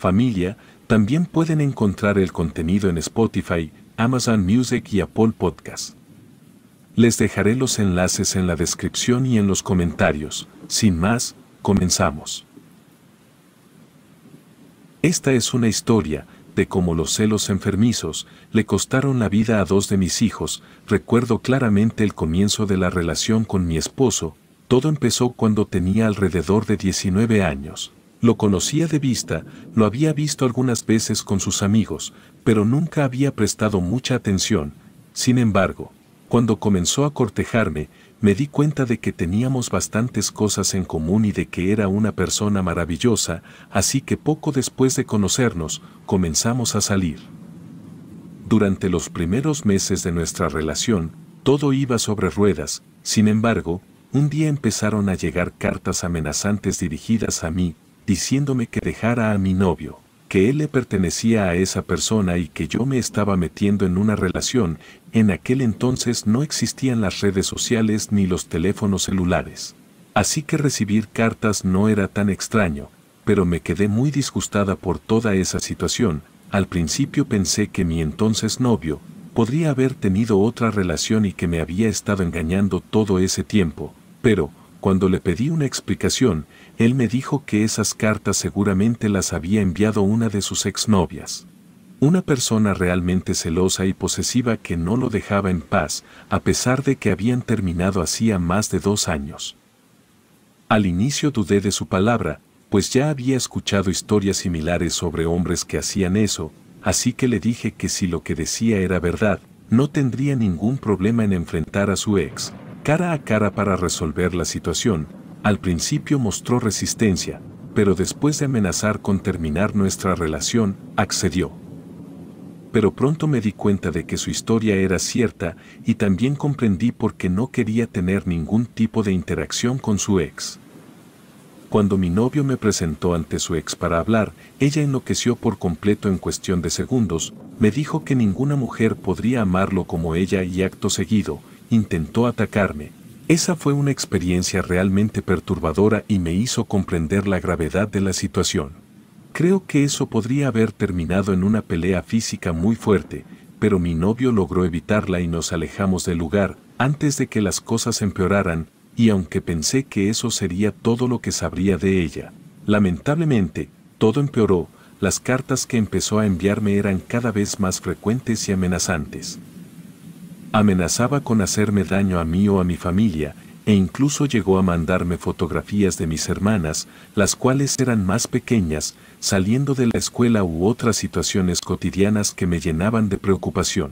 Familia, también pueden encontrar el contenido en Spotify, Amazon Music y Apple Podcasts. Les dejaré los enlaces en la descripción y en los comentarios. Sin más, comenzamos. Esta es una historia de cómo los celos enfermizos le costaron la vida a 2 de mis hijos. Recuerdo claramente el comienzo de la relación con mi esposo. Todo empezó cuando tenía alrededor de 19 años. Lo conocía de vista, lo había visto algunas veces con sus amigos, pero nunca había prestado mucha atención. Sin embargo, cuando comenzó a cortejarme, me di cuenta de que teníamos bastantes cosas en común y de que era una persona maravillosa, así que poco después de conocernos, comenzamos a salir. Durante los primeros meses de nuestra relación, todo iba sobre ruedas. Sin embargo, un día empezaron a llegar cartas amenazantes dirigidas a mí, diciéndome que dejara a mi novio, que él le pertenecía a esa persona y que yo me estaba metiendo en una relación. En aquel entonces no existían las redes sociales ni los teléfonos celulares. Así que recibir cartas no era tan extraño, pero me quedé muy disgustada por toda esa situación. Al principio pensé que mi entonces novio podría haber tenido otra relación y que me había estado engañando todo ese tiempo, pero cuando le pedí una explicación, él me dijo que esas cartas seguramente las había enviado una de sus exnovias. Una persona realmente celosa y posesiva que no lo dejaba en paz, a pesar de que habían terminado hacía más de 2 años. Al inicio dudé de su palabra, pues ya había escuchado historias similares sobre hombres que hacían eso, así que le dije que si lo que decía era verdad, no tendría ningún problema en enfrentar a su ex, cara a cara para resolver la situación. Al principio mostró resistencia, pero después de amenazar con terminar nuestra relación, accedió. Pero pronto me di cuenta de que su historia era cierta y también comprendí por qué no quería tener ningún tipo de interacción con su ex. Cuando mi novio me presentó ante su ex para hablar, ella enloqueció por completo en cuestión de segundos. Me dijo que ninguna mujer podría amarlo como ella y acto seguido, intentó atacarme. Esa fue una experiencia realmente perturbadora y me hizo comprender la gravedad de la situación. Creo que eso podría haber terminado en una pelea física muy fuerte, pero mi novio logró evitarla y nos alejamos del lugar antes de que las cosas empeoraran, y aunque pensé que eso sería todo lo que sabría de ella, lamentablemente, todo empeoró. Las cartas que empezó a enviarme eran cada vez más frecuentes y amenazantes. Amenazaba con hacerme daño a mí o a mi familia, e incluso llegó a mandarme fotografías de mis hermanas, las cuales eran más pequeñas, saliendo de la escuela u otras situaciones cotidianas que me llenaban de preocupación.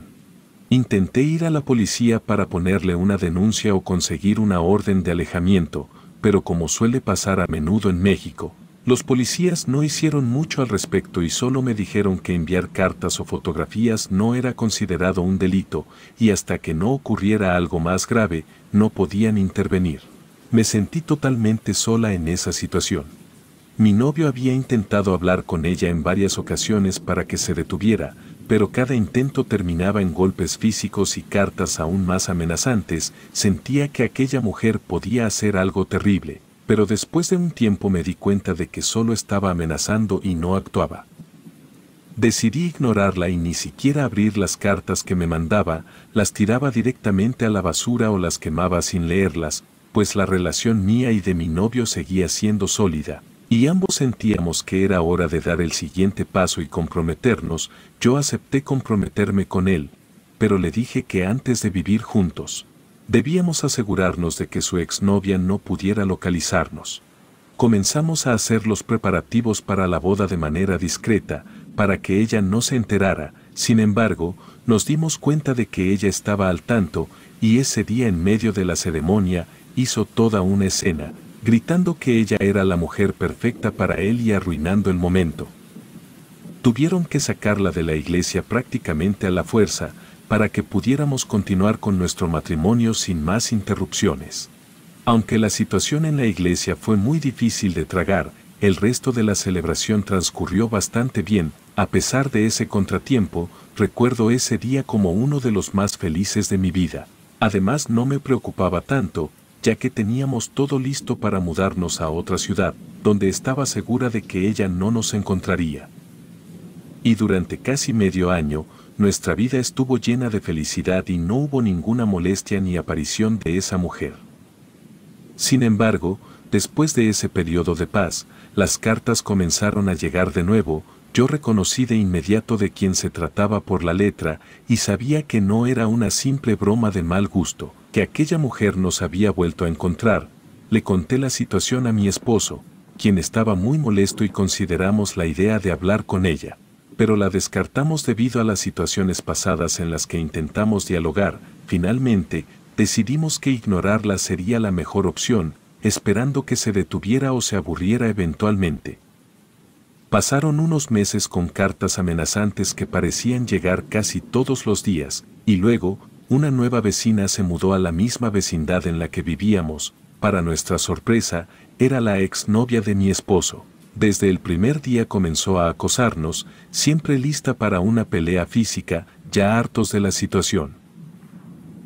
Intenté ir a la policía para ponerle una denuncia o conseguir una orden de alejamiento, pero como suele pasar a menudo en México, los policías no hicieron mucho al respecto y solo me dijeron que enviar cartas o fotografías no era considerado un delito, y hasta que no ocurriera algo más grave, no podían intervenir. Me sentí totalmente sola en esa situación. Mi novio había intentado hablar con ella en varias ocasiones para que se detuviera, pero cada intento terminaba en golpes físicos y cartas aún más amenazantes. Sentía que aquella mujer podía hacer algo terrible. Pero después de un tiempo me di cuenta de que solo estaba amenazando y no actuaba. Decidí ignorarla y ni siquiera abrir las cartas que me mandaba, las tiraba directamente a la basura o las quemaba sin leerlas, pues la relación mía y de mi novio seguía siendo sólida, y ambos sentíamos que era hora de dar el siguiente paso y comprometernos. Yo acepté comprometerme con él, pero le dije que antes de vivir juntos, debíamos asegurarnos de que su exnovia no pudiera localizarnos. Comenzamos a hacer los preparativos para la boda de manera discreta, para que ella no se enterara. Sin embargo, nos dimos cuenta de que ella estaba al tanto, y ese día en medio de la ceremonia, hizo toda una escena, gritando que ella era la mujer perfecta para él y arruinando el momento. Tuvieron que sacarla de la iglesia prácticamente a la fuerza, para que pudiéramos continuar con nuestro matrimonio sin más interrupciones. Aunque la situación en la iglesia fue muy difícil de tragar, el resto de la celebración transcurrió bastante bien. A pesar de ese contratiempo, recuerdo ese día como uno de los más felices de mi vida. Además, no me preocupaba tanto, ya que teníamos todo listo para mudarnos a otra ciudad, donde estaba segura de que ella no nos encontraría. Y durante casi medio año, nuestra vida estuvo llena de felicidad y no hubo ninguna molestia ni aparición de esa mujer. Sin embargo, después de ese periodo de paz, las cartas comenzaron a llegar de nuevo. Yo reconocí de inmediato de quién se trataba por la letra y sabía que no era una simple broma de mal gusto, que aquella mujer nos había vuelto a encontrar. Le conté la situación a mi esposo, quien estaba muy molesto y consideramos la idea de hablar con ella, pero la descartamos debido a las situaciones pasadas en las que intentamos dialogar. Finalmente, decidimos que ignorarla sería la mejor opción, esperando que se detuviera o se aburriera eventualmente. Pasaron unos meses con cartas amenazantes que parecían llegar casi todos los días, y luego, una nueva vecina se mudó a la misma vecindad en la que vivíamos. Para nuestra sorpresa, era la exnovia de mi esposo. Desde el primer día comenzó a acosarnos, siempre lista para una pelea física, ya hartos de la situación.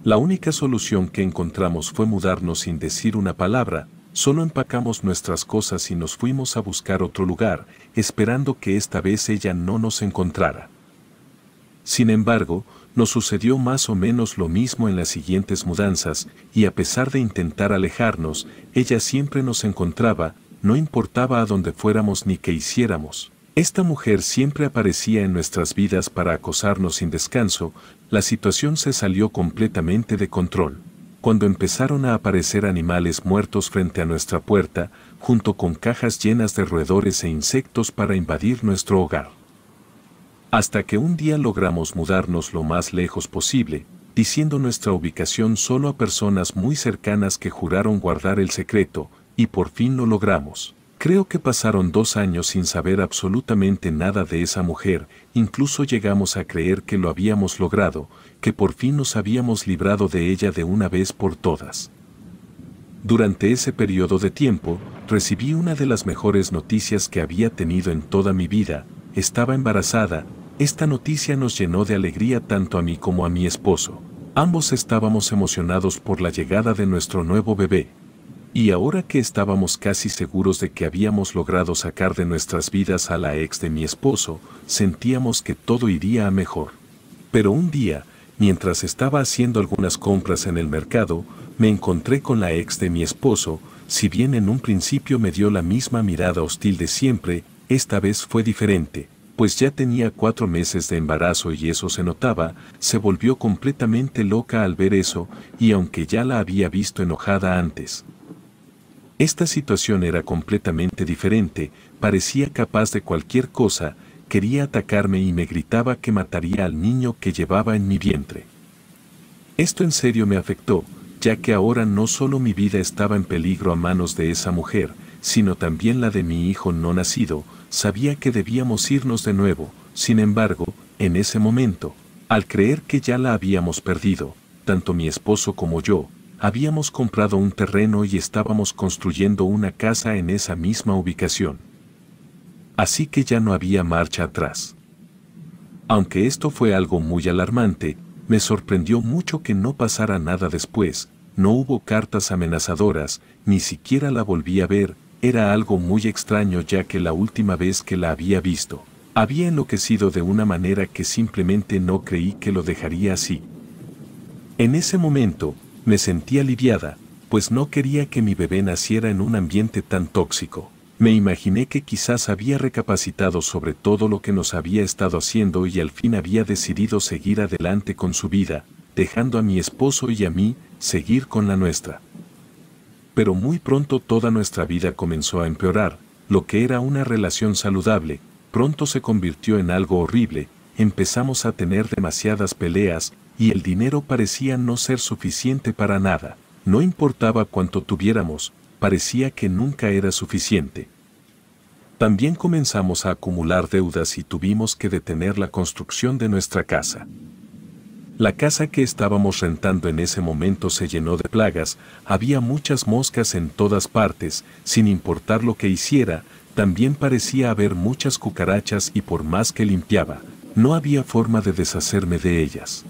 La única solución que encontramos fue mudarnos sin decir una palabra. Solo empacamos nuestras cosas y nos fuimos a buscar otro lugar, esperando que esta vez ella no nos encontrara. Sin embargo, nos sucedió más o menos lo mismo en las siguientes mudanzas, y a pesar de intentar alejarnos, ella siempre nos encontraba, no importaba a dónde fuéramos ni qué hiciéramos. Esta mujer siempre aparecía en nuestras vidas para acosarnos sin descanso. La situación se salió completamente de control cuando empezaron a aparecer animales muertos frente a nuestra puerta, junto con cajas llenas de roedores e insectos para invadir nuestro hogar. Hasta que un día logramos mudarnos lo más lejos posible, diciendo nuestra ubicación solo a personas muy cercanas que juraron guardar el secreto, y por fin lo logramos. Creo que pasaron 2 años sin saber absolutamente nada de esa mujer, incluso llegamos a creer que lo habíamos logrado, que por fin nos habíamos librado de ella de una vez por todas. Durante ese periodo de tiempo, recibí una de las mejores noticias que había tenido en toda mi vida. Estaba embarazada. Esta noticia nos llenó de alegría tanto a mí como a mi esposo. Ambos estábamos emocionados por la llegada de nuestro nuevo bebé. Y ahora que estábamos casi seguros de que habíamos logrado sacar de nuestras vidas a la ex de mi esposo, sentíamos que todo iría a mejor. Pero un día, mientras estaba haciendo algunas compras en el mercado, me encontré con la ex de mi esposo. Si bien en un principio me dio la misma mirada hostil de siempre, esta vez fue diferente, pues ya tenía 4 meses de embarazo y eso se notaba. Se volvió completamente loca al ver eso, y aunque ya la había visto enojada antes, esta situación era completamente diferente. Parecía capaz de cualquier cosa, quería atacarme y me gritaba que mataría al niño que llevaba en mi vientre. Esto en serio me afectó, ya que ahora no solo mi vida estaba en peligro a manos de esa mujer, sino también la de mi hijo no nacido. Sabía que debíamos irnos de nuevo. Sin embargo, en ese momento, al creer que ya la habíamos perdido, tanto mi esposo como yo, habíamos comprado un terreno y estábamos construyendo una casa en esa misma ubicación. Así que ya no había marcha atrás. Aunque esto fue algo muy alarmante, me sorprendió mucho que no pasara nada después. No hubo cartas amenazadoras, ni siquiera la volví a ver. Era algo muy extraño, ya que la última vez que la había visto, había enloquecido de una manera que simplemente no creí que lo dejaría así. En ese momento, me sentí aliviada, pues no quería que mi bebé naciera en un ambiente tan tóxico. Me imaginé que quizás había recapacitado sobre todo lo que nos había estado haciendo y al fin había decidido seguir adelante con su vida, dejando a mi esposo y a mí seguir con la nuestra. Pero muy pronto toda nuestra vida comenzó a empeorar. Lo que era una relación saludable, pronto se convirtió en algo horrible. Empezamos a tener demasiadas peleas, y el dinero parecía no ser suficiente para nada. No importaba cuánto tuviéramos, parecía que nunca era suficiente. También comenzamos a acumular deudas y tuvimos que detener la construcción de nuestra casa. La casa que estábamos rentando en ese momento se llenó de plagas, había muchas moscas en todas partes. Sin importar lo que hiciera, también parecía haber muchas cucarachas y por más que limpiaba, no había forma de deshacerme de ellas.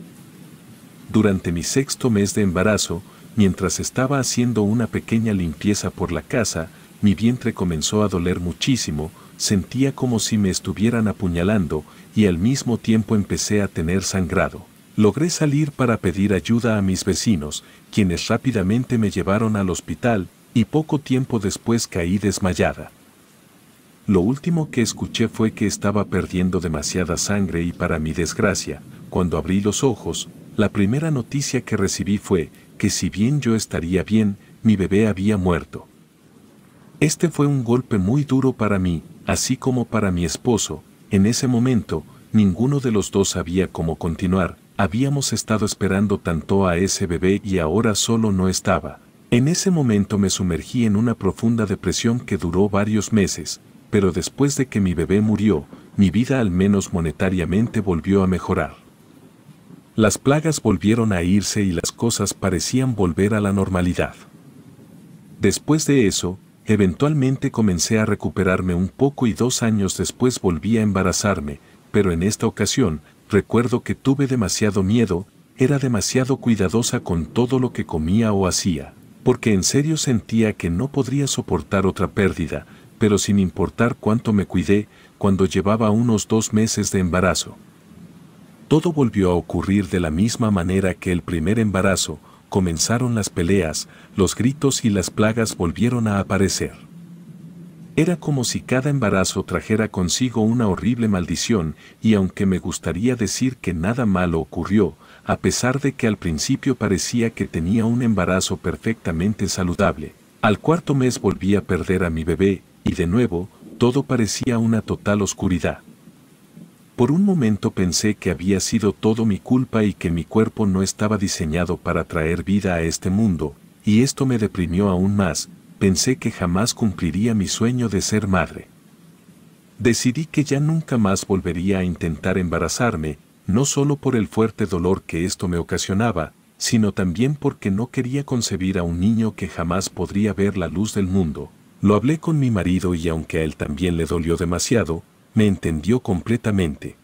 Durante mi 6º mes de embarazo, mientras estaba haciendo una pequeña limpieza por la casa, mi vientre comenzó a doler muchísimo. sentía como si me estuvieran apuñalando y al mismo tiempo empecé a tener sangrado. Logré salir para pedir ayuda a mis vecinos, quienes rápidamente me llevaron al hospital y poco tiempo después caí desmayada. Lo último que escuché fue que estaba perdiendo demasiada sangre y para mi desgracia, cuando abrí los ojos, la primera noticia que recibí fue que si bien yo estaría bien, mi bebé había muerto. Este fue un golpe muy duro para mí, así como para mi esposo. En ese momento, ninguno de los dos sabía cómo continuar. Habíamos estado esperando tanto a ese bebé y ahora solo no estaba. En ese momento me sumergí en una profunda depresión que duró varios meses, pero después de que mi bebé murió, mi vida al menos monetariamente volvió a mejorar. Las plagas volvieron a irse y las cosas parecían volver a la normalidad. Después de eso, eventualmente comencé a recuperarme un poco y 2 años después volví a embarazarme, pero en esta ocasión, recuerdo que tuve demasiado miedo, era demasiado cuidadosa con todo lo que comía o hacía, porque en serio sentía que no podría soportar otra pérdida, pero sin importar cuánto me cuidé, cuando llevaba unos 2 meses de embarazo. Todo volvió a ocurrir de la misma manera que el primer embarazo, comenzaron las peleas, los gritos y las plagas volvieron a aparecer. Era como si cada embarazo trajera consigo una horrible maldición, y aunque me gustaría decir que nada malo ocurrió, a pesar de que al principio parecía que tenía un embarazo perfectamente saludable, al 4.º mes volví a perder a mi bebé, y de nuevo, todo parecía una total oscuridad. Por un momento pensé que había sido todo mi culpa y que mi cuerpo no estaba diseñado para traer vida a este mundo, y esto me deprimió aún más. Pensé que jamás cumpliría mi sueño de ser madre. Decidí que ya nunca más volvería a intentar embarazarme, no solo por el fuerte dolor que esto me ocasionaba, sino también porque no quería concebir a un niño que jamás podría ver la luz del mundo. Lo hablé con mi marido y aunque a él también le dolió demasiado, me entendió completamente.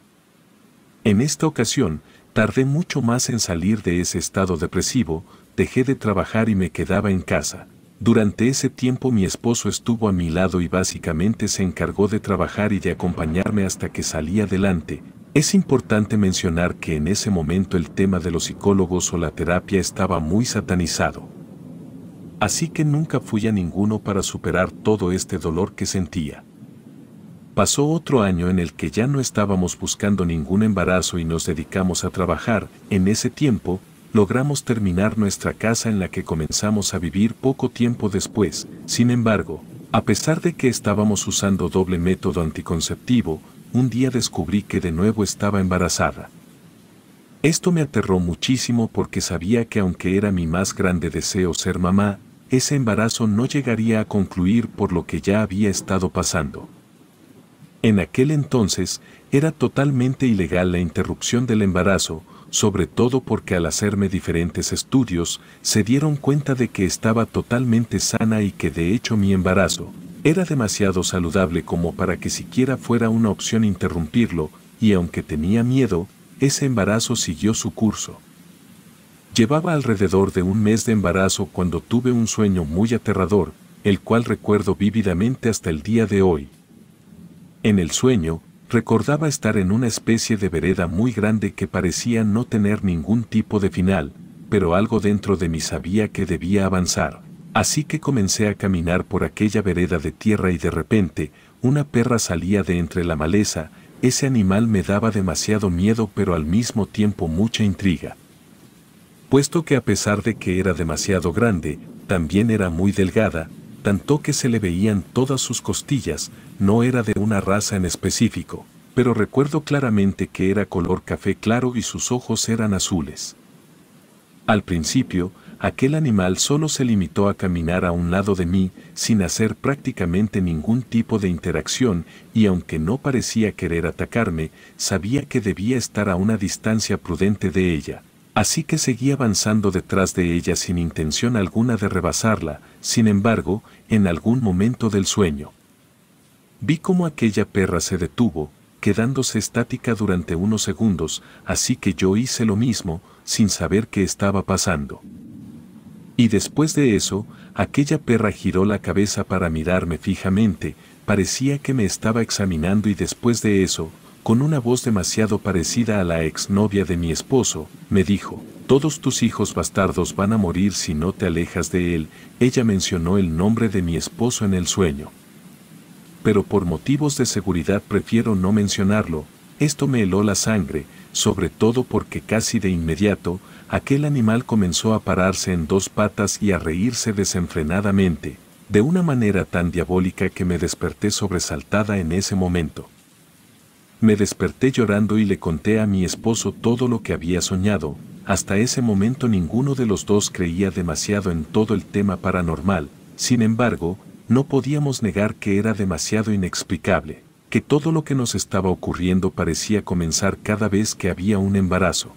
En esta ocasión, tardé mucho más en salir de ese estado depresivo, dejé de trabajar y me quedaba en casa. Durante ese tiempo mi esposo estuvo a mi lado y básicamente se encargó de trabajar y de acompañarme hasta que salí adelante. Es importante mencionar que en ese momento el tema de los psicólogos o la terapia estaba muy satanizado. Así que nunca fui a ninguno para superar todo este dolor que sentía. Pasó otro año en el que ya no estábamos buscando ningún embarazo y nos dedicamos a trabajar. En ese tiempo, logramos terminar nuestra casa en la que comenzamos a vivir poco tiempo después. Sin embargo, a pesar de que estábamos usando doble método anticonceptivo, un día descubrí que de nuevo estaba embarazada. Esto me aterró muchísimo porque sabía que aunque era mi más grande deseo ser mamá, ese embarazo no llegaría a concluir por lo que ya había estado pasando. En aquel entonces, era totalmente ilegal la interrupción del embarazo, sobre todo porque al hacerme diferentes estudios, se dieron cuenta de que estaba totalmente sana y que de hecho mi embarazo era demasiado saludable como para que siquiera fuera una opción interrumpirlo, y aunque tenía miedo, ese embarazo siguió su curso. Llevaba alrededor de 1 mes de embarazo cuando tuve un sueño muy aterrador, el cual recuerdo vívidamente hasta el día de hoy. En el sueño, recordaba estar en una especie de vereda muy grande que parecía no tener ningún tipo de final, pero algo dentro de mí sabía que debía avanzar. Así que comencé a caminar por aquella vereda de tierra y de repente, una perra salía de entre la maleza. Ese animal me daba demasiado miedo pero al mismo tiempo mucha intriga. Puesto que a pesar de que era demasiado grande, también era muy delgada, tanto que se le veían todas sus costillas. No era de una raza en específico, pero recuerdo claramente que era color café claro y sus ojos eran azules. Al principio, aquel animal solo se limitó a caminar a un lado de mí, sin hacer prácticamente ningún tipo de interacción, y aunque no parecía querer atacarme, sabía que debía estar a una distancia prudente de ella. Así que seguí avanzando detrás de ella sin intención alguna de rebasarla. Sin embargo, en algún momento del sueño, vi cómo aquella perra se detuvo, quedándose estática durante unos segundos, así que yo hice lo mismo, sin saber qué estaba pasando. Y después de eso, aquella perra giró la cabeza para mirarme fijamente. parecía que me estaba examinando y después de eso, con una voz demasiado parecida a la exnovia de mi esposo, me dijo, todos tus hijos bastardos van a morir si no te alejas de él. Ella mencionó el nombre de mi esposo en el sueño. Pero por motivos de seguridad prefiero no mencionarlo. Esto me heló la sangre, sobre todo porque casi de inmediato, aquel animal comenzó a pararse en dos patas y a reírse desenfrenadamente, de una manera tan diabólica que me desperté sobresaltada en ese momento. Me desperté llorando y le conté a mi esposo todo lo que había soñado. Hasta ese momento ninguno de los dos creía demasiado en todo el tema paranormal, sin embargo, no podíamos negar que era demasiado inexplicable, que todo lo que nos estaba ocurriendo parecía comenzar cada vez que había un embarazo.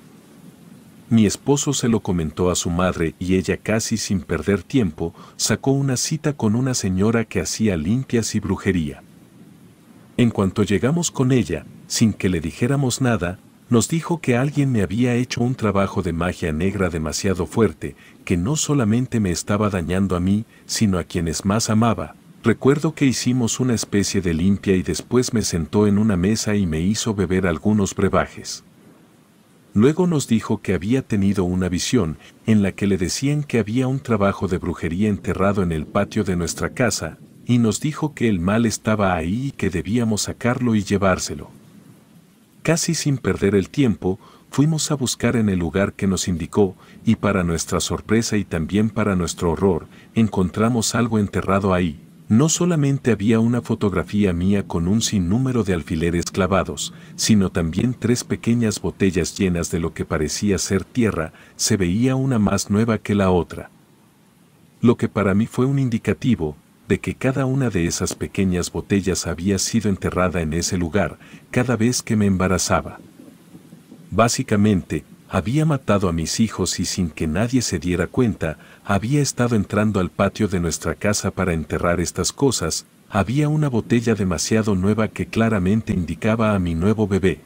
Mi esposo se lo comentó a su madre y ella casi sin perder tiempo, sacó una cita con una señora que hacía limpias y brujería. En cuanto llegamos con ella, sin que le dijéramos nada, nos dijo que alguien me había hecho un trabajo de magia negra demasiado fuerte, que no solamente me estaba dañando a mí, sino a quienes más amaba. Recuerdo que hicimos una especie de limpia y después me sentó en una mesa y me hizo beber algunos brebajes. Luego nos dijo que había tenido una visión, en la que le decían que había un trabajo de brujería enterrado en el patio de nuestra casa, y nos dijo que el mal estaba ahí y que debíamos sacarlo y llevárselo. Casi sin perder el tiempo, fuimos a buscar en el lugar que nos indicó, y para nuestra sorpresa y también para nuestro horror, encontramos algo enterrado ahí. No solamente había una fotografía mía con un sinnúmero de alfileres clavados, sino también 3 pequeñas botellas llenas de lo que parecía ser tierra, se veía una más nueva que la otra. Lo que para mí fue un indicativo de que cada una de esas pequeñas botellas había sido enterrada en ese lugar cada vez que me embarazaba. Básicamente, había matado a mis hijos y sin que nadie se diera cuenta, había estado entrando al patio de nuestra casa para enterrar estas cosas. Había una botella demasiado nueva que claramente indicaba a mi nuevo bebé.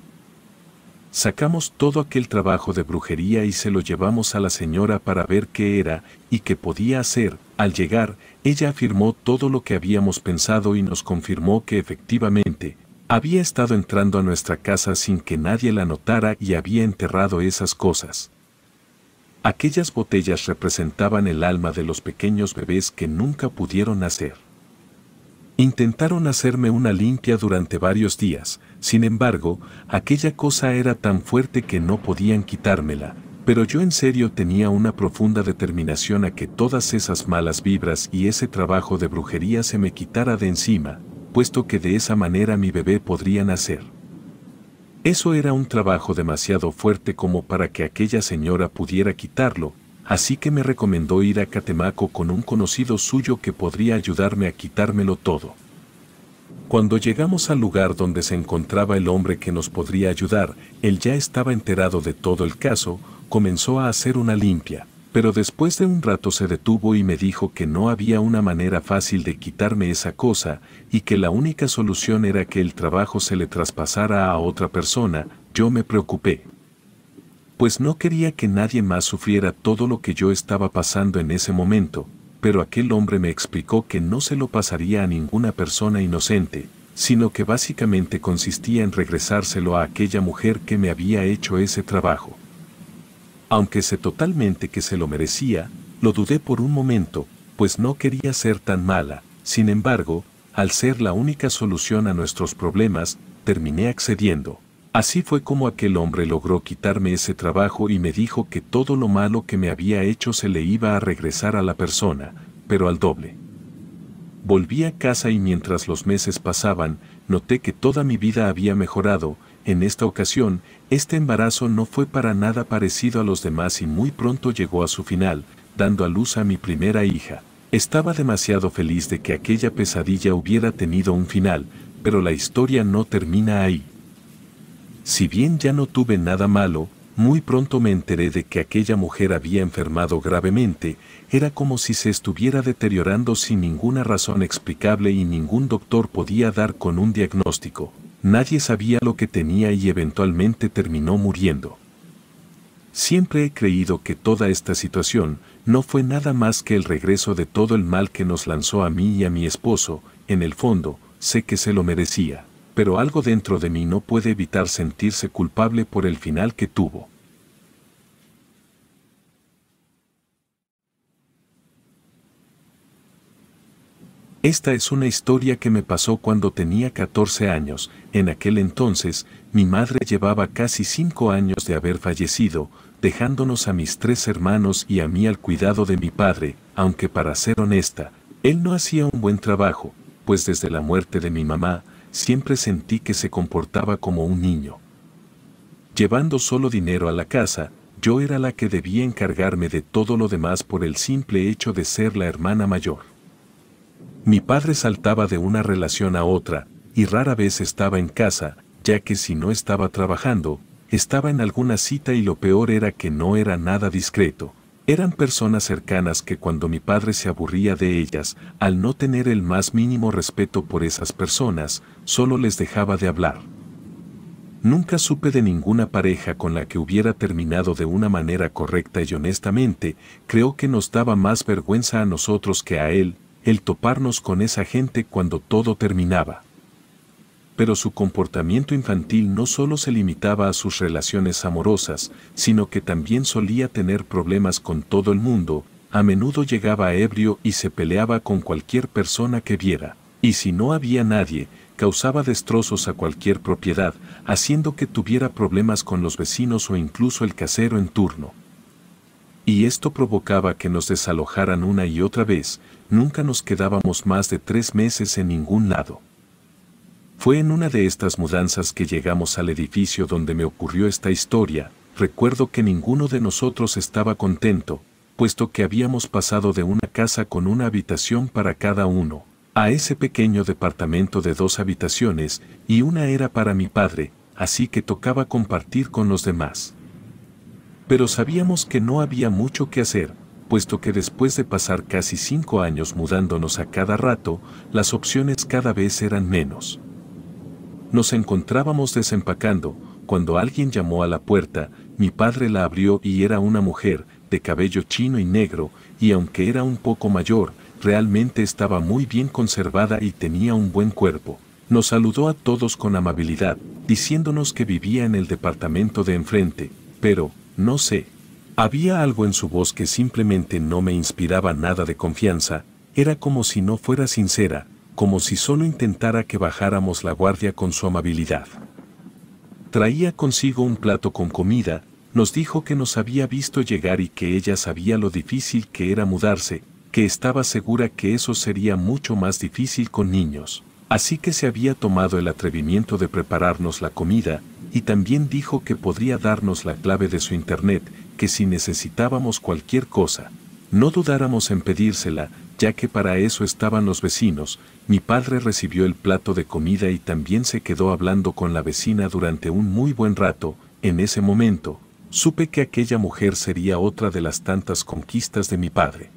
Sacamos todo aquel trabajo de brujería y se lo llevamos a la señora para ver qué era y qué podía hacer. Al llegar, ella afirmó todo lo que habíamos pensado y nos confirmó que efectivamente, había estado entrando a nuestra casa sin que nadie la notara y había enterrado esas cosas. Aquellas botellas representaban el alma de los pequeños bebés que nunca pudieron nacer. Intentaron hacerme una limpia durante varios días, sin embargo, aquella cosa era tan fuerte que no podían quitármela, pero yo en serio tenía una profunda determinación a que todas esas malas vibras y ese trabajo de brujería se me quitara de encima, puesto que de esa manera mi bebé podría nacer. Eso era un trabajo demasiado fuerte como para que aquella señora pudiera quitarlo, así que me recomendó ir a Catemaco con un conocido suyo que podría ayudarme a quitármelo todo. Cuando llegamos al lugar donde se encontraba el hombre que nos podría ayudar, él ya estaba enterado de todo el caso, comenzó a hacer una limpia, pero después de un rato se detuvo y me dijo que no había una manera fácil de quitarme esa cosa y que la única solución era que el trabajo se le traspasara a otra persona. Yo me preocupé, pues no quería que nadie más sufriera todo lo que yo estaba pasando en ese momento, pero aquel hombre me explicó que no se lo pasaría a ninguna persona inocente, sino que básicamente consistía en regresárselo a aquella mujer que me había hecho ese trabajo. Aunque sé totalmente que se lo merecía, lo dudé por un momento, pues no quería ser tan mala. Sin embargo, al ser la única solución a nuestros problemas, terminé accediendo. Así fue como aquel hombre logró quitarme ese trabajo y me dijo que todo lo malo que me había hecho se le iba a regresar a la persona, pero al doble. Volví a casa y mientras los meses pasaban, noté que toda mi vida había mejorado. En esta ocasión, este embarazo no fue para nada parecido a los demás y muy pronto llegó a su final, dando a luz a mi primera hija. Estaba demasiado feliz de que aquella pesadilla hubiera tenido un final, pero la historia no termina ahí. Si bien ya no tuve nada malo, muy pronto me enteré de que aquella mujer había enfermado gravemente. Era como si se estuviera deteriorando sin ninguna razón explicable y ningún doctor podía dar con un diagnóstico. Nadie sabía lo que tenía y eventualmente terminó muriendo. Siempre he creído que toda esta situación no fue nada más que el regreso de todo el mal que nos lanzó a mí y a mi esposo. En el fondo, sé que se lo merecía, pero algo dentro de mí no puede evitar sentirse culpable por el final que tuvo. Esta es una historia que me pasó cuando tenía 14 años. En aquel entonces, mi madre llevaba casi 5 años de haber fallecido, dejándonos a mis 3 hermanos y a mí al cuidado de mi padre, aunque para ser honesta, él no hacía un buen trabajo, pues desde la muerte de mi mamá, siempre sentí que se comportaba como un niño. Llevando solo dinero a la casa, yo era la que debía encargarme de todo lo demás por el simple hecho de ser la hermana mayor. Mi padre saltaba de una relación a otra, y rara vez estaba en casa, ya que si no estaba trabajando, estaba en alguna cita y lo peor era que no era nada discreto. Eran personas cercanas que cuando mi padre se aburría de ellas, al no tener el más mínimo respeto por esas personas, solo les dejaba de hablar. Nunca supe de ninguna pareja con la que hubiera terminado de una manera correcta y honestamente, creo que nos daba más vergüenza a nosotros que a él, el toparnos con esa gente cuando todo terminaba. Pero su comportamiento infantil no solo se limitaba a sus relaciones amorosas, sino que también solía tener problemas con todo el mundo, a menudo llegaba ebrio y se peleaba con cualquier persona que viera, y si no había nadie, causaba destrozos a cualquier propiedad, haciendo que tuviera problemas con los vecinos o incluso el casero en turno. Y esto provocaba que nos desalojaran una y otra vez, nunca nos quedábamos más de 3 meses en ningún lado. Fue en una de estas mudanzas que llegamos al edificio donde me ocurrió esta historia. Recuerdo que ninguno de nosotros estaba contento, puesto que habíamos pasado de una casa con una habitación para cada uno, a ese pequeño departamento de 2 habitaciones, y una era para mi padre, así que tocaba compartir con los demás. Pero sabíamos que no había mucho que hacer, puesto que después de pasar casi 5 años mudándonos a cada rato, las opciones cada vez eran menos. Nos encontrábamos desempacando, cuando alguien llamó a la puerta, mi padre la abrió y era una mujer, de cabello chino y negro, y aunque era un poco mayor, realmente estaba muy bien conservada y tenía un buen cuerpo. Nos saludó a todos con amabilidad, diciéndonos que vivía en el departamento de enfrente, pero, no sé, había algo en su voz que simplemente no me inspiraba nada de confianza, era como si no fuera sincera, como si solo intentara que bajáramos la guardia con su amabilidad. Traía consigo un plato con comida, nos dijo que nos había visto llegar y que ella sabía lo difícil que era mudarse, que estaba segura que eso sería mucho más difícil con niños, así que se había tomado el atrevimiento de prepararnos la comida, y también dijo que podría darnos la clave de su internet, que si necesitábamos cualquier cosa, no dudáramos en pedírsela, ya que para eso estaban los vecinos. Mi padre recibió el plato de comida y también se quedó hablando con la vecina durante un muy buen rato. En ese momento, supe que aquella mujer sería otra de las tantas conquistas de mi padre.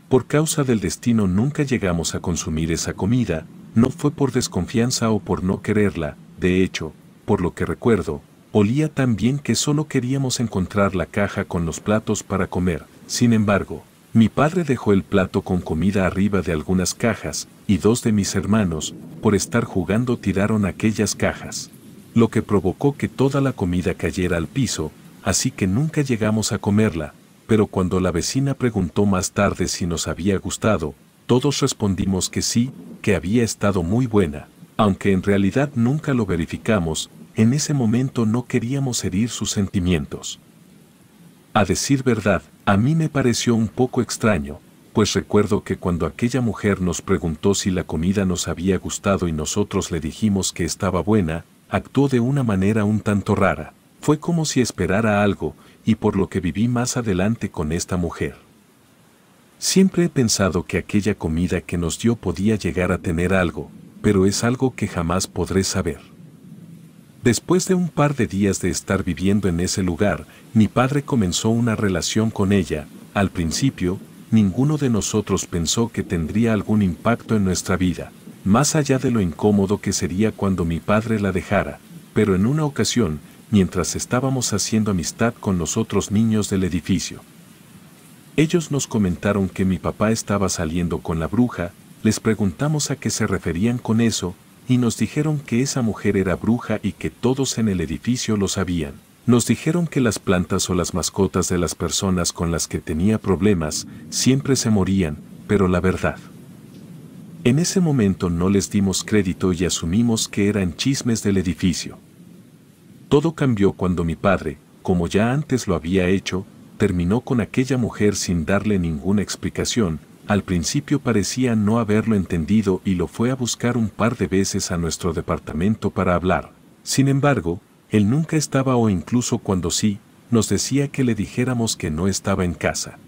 Por causa del destino nunca llegamos a consumir esa comida, no fue por desconfianza o por no quererla, de hecho, por lo que recuerdo, olía tan bien que solo queríamos encontrar la caja con los platos para comer. Sin embargo, mi padre dejó el plato con comida arriba de algunas cajas, y 2 de mis hermanos, por estar jugando, tiraron aquellas cajas, lo que provocó que toda la comida cayera al piso, así que nunca llegamos a comerla, pero cuando la vecina preguntó más tarde si nos había gustado, todos respondimos que sí, que había estado muy buena, aunque en realidad nunca lo verificamos. En ese momento no queríamos herir sus sentimientos. A decir verdad, a mí me pareció un poco extraño, pues recuerdo que cuando aquella mujer nos preguntó si la comida nos había gustado y nosotros le dijimos que estaba buena, actuó de una manera un tanto rara. Fue como si esperara algo, y por lo que viví más adelante con esta mujer. Siempre he pensado que aquella comida que nos dio podía llegar a tener algo, pero es algo que jamás podré saber. Después de un par de días de estar viviendo en ese lugar, mi padre comenzó una relación con ella. Al principio, ninguno de nosotros pensó que tendría algún impacto en nuestra vida, más allá de lo incómodo que sería cuando mi padre la dejara, pero en una ocasión, mientras estábamos haciendo amistad con los otros niños del edificio, ellos nos comentaron que mi papá estaba saliendo con la bruja, les preguntamos a qué se referían con eso, y nos dijeron que esa mujer era bruja y que todos en el edificio lo sabían. Nos dijeron que las plantas o las mascotas de las personas con las que tenía problemas siempre se morían, pero la verdad. En ese momento no les dimos crédito y asumimos que eran chismes del edificio. Todo cambió cuando mi padre, como ya antes lo había hecho, terminó con aquella mujer sin darle ninguna explicación. Al principio parecía no haberlo entendido y lo fue a buscar un par de veces a nuestro departamento para hablar. Sin embargo, él nunca estaba o incluso cuando sí, nos decía que le dijéramos que no estaba en casa.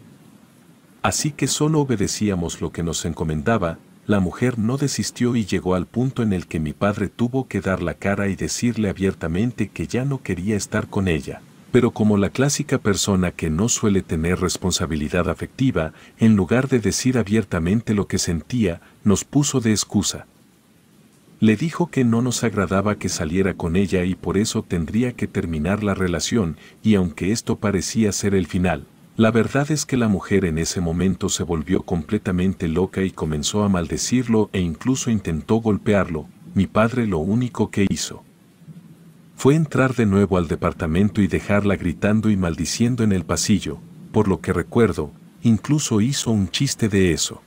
Así que solo obedecíamos lo que nos encomendaba. La mujer no desistió y llegó al punto en el que mi padre tuvo que dar la cara y decirle abiertamente que ya no quería estar con ella. Pero como la clásica persona que no suele tener responsabilidad afectiva, en lugar de decir abiertamente lo que sentía, nos puso de excusa. Le dijo que no nos agradaba que saliera con ella y por eso tendría que terminar la relación, y aunque esto parecía ser el final, la verdad es que la mujer en ese momento se volvió completamente loca y comenzó a maldecirlo e incluso intentó golpearlo. Mi padre lo único que hizo fue entrar de nuevo al departamento y dejarla gritando y maldiciendo en el pasillo. Por lo que recuerdo, incluso hizo un chiste de eso.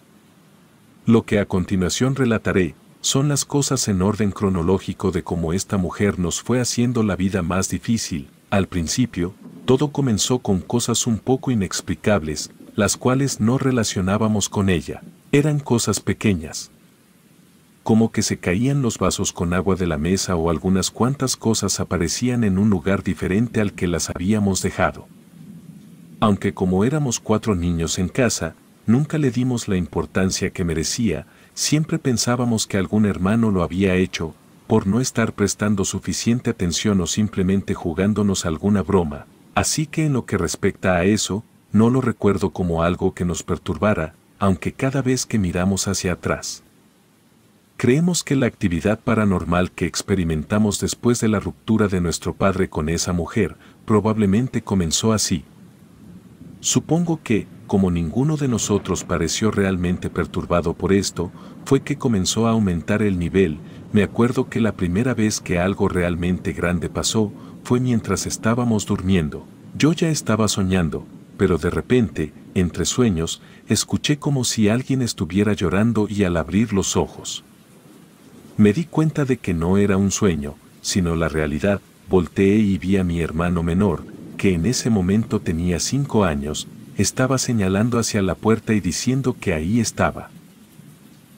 Lo que a continuación relataré son las cosas en orden cronológico de cómo esta mujer nos fue haciendo la vida más difícil. Al principio, todo comenzó con cosas un poco inexplicables, las cuales no relacionábamos con ella. Eran cosas pequeñas, como que se caían los vasos con agua de la mesa o algunas cuantas cosas aparecían en un lugar diferente al que las habíamos dejado. Aunque como éramos 4 niños en casa, nunca le dimos la importancia que merecía, siempre pensábamos que algún hermano lo había hecho, por no estar prestando suficiente atención o simplemente jugándonos alguna broma. Así que en lo que respecta a eso, no lo recuerdo como algo que nos perturbara, aunque cada vez que miramos hacia atrás, creemos que la actividad paranormal que experimentamos después de la ruptura de nuestro padre con esa mujer, probablemente comenzó así. Supongo que, como ninguno de nosotros pareció realmente perturbado por esto, fue que comenzó a aumentar el nivel. Me acuerdo que la primera vez que algo realmente grande pasó, fue mientras estábamos durmiendo. Yo ya estaba soñando, pero de repente, entre sueños, escuché como si alguien estuviera llorando y al abrir los ojos, me di cuenta de que no era un sueño, sino la realidad. Volteé y vi a mi hermano menor, que en ese momento tenía 5 años, estaba señalando hacia la puerta y diciendo que ahí estaba.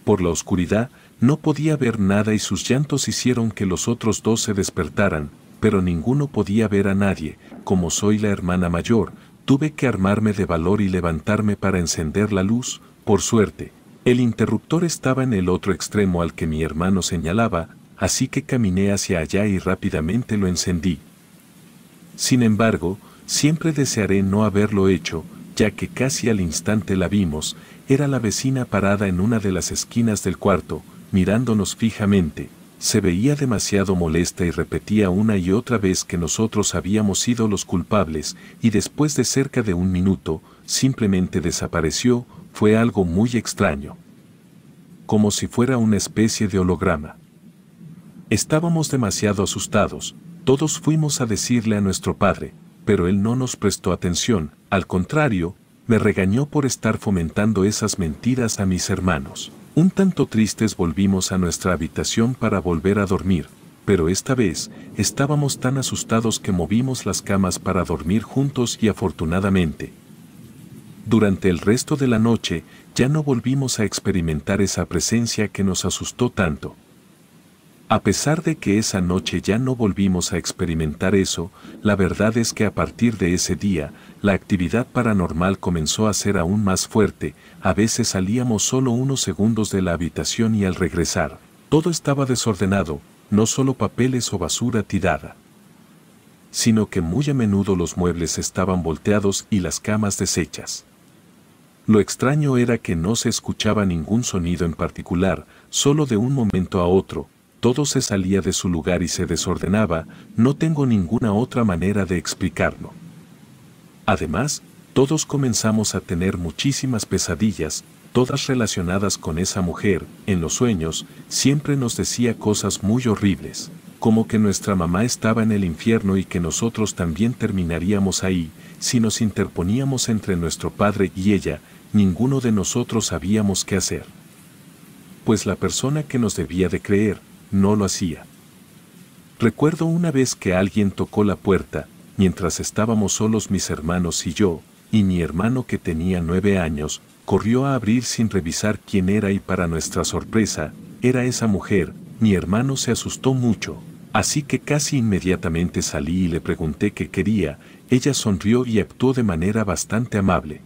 Por la oscuridad, no podía ver nada y sus llantos hicieron que los otros 2 se despertaran, pero ninguno podía ver a nadie. Como soy la hermana mayor, tuve que armarme de valor y levantarme para encender la luz. Por suerte, el interruptor estaba en el otro extremo al que mi hermano señalaba, así que caminé hacia allá y rápidamente lo encendí. Sin embargo, siempre desearé no haberlo hecho, ya que casi al instante la vimos. Era la vecina parada en una de las esquinas del cuarto, mirándonos fijamente. Se veía demasiado molesta y repetía una y otra vez que nosotros habíamos sido los culpables, y después de cerca de 1 minuto, simplemente desapareció. Fue algo muy extraño, como si fuera una especie de holograma. Estábamos demasiado asustados, todos fuimos a decirle a nuestro padre, pero él no nos prestó atención. Al contrario, me regañó por estar fomentando esas mentiras a mis hermanos. Un tanto tristes volvimos a nuestra habitación para volver a dormir, pero esta vez estábamos tan asustados que movimos las camas para dormir juntos y afortunadamente, durante el resto de la noche, ya no volvimos a experimentar esa presencia que nos asustó tanto. A pesar de que esa noche ya no volvimos a experimentar eso, la verdad es que a partir de ese día, la actividad paranormal comenzó a ser aún más fuerte. A veces salíamos solo unos segundos de la habitación y al regresar, todo estaba desordenado, no solo papeles o basura tirada, sino que muy a menudo los muebles estaban volteados y las camas deshechas. Lo extraño era que no se escuchaba ningún sonido en particular, solo de un momento a otro, todo se salía de su lugar y se desordenaba. No tengo ninguna otra manera de explicarlo. Además, todos comenzamos a tener muchísimas pesadillas. todas relacionadas con esa mujer. En los sueños, siempre nos decía cosas muy horribles, como que nuestra mamá estaba en el infierno y que nosotros también terminaríamos ahí, si nos interponíamos entre nuestro padre y ella. Ninguno de nosotros sabíamos qué hacer, pues la persona que nos debía de creer, no lo hacía. Recuerdo una vez que alguien tocó la puerta, mientras estábamos solos mis hermanos y yo, y mi hermano, que tenía 9 años, corrió a abrir sin revisar quién era, y para nuestra sorpresa, era esa mujer. Mi hermano se asustó mucho, así que casi inmediatamente salí y le pregunté qué quería. Ella sonrió y actuó de manera bastante amable,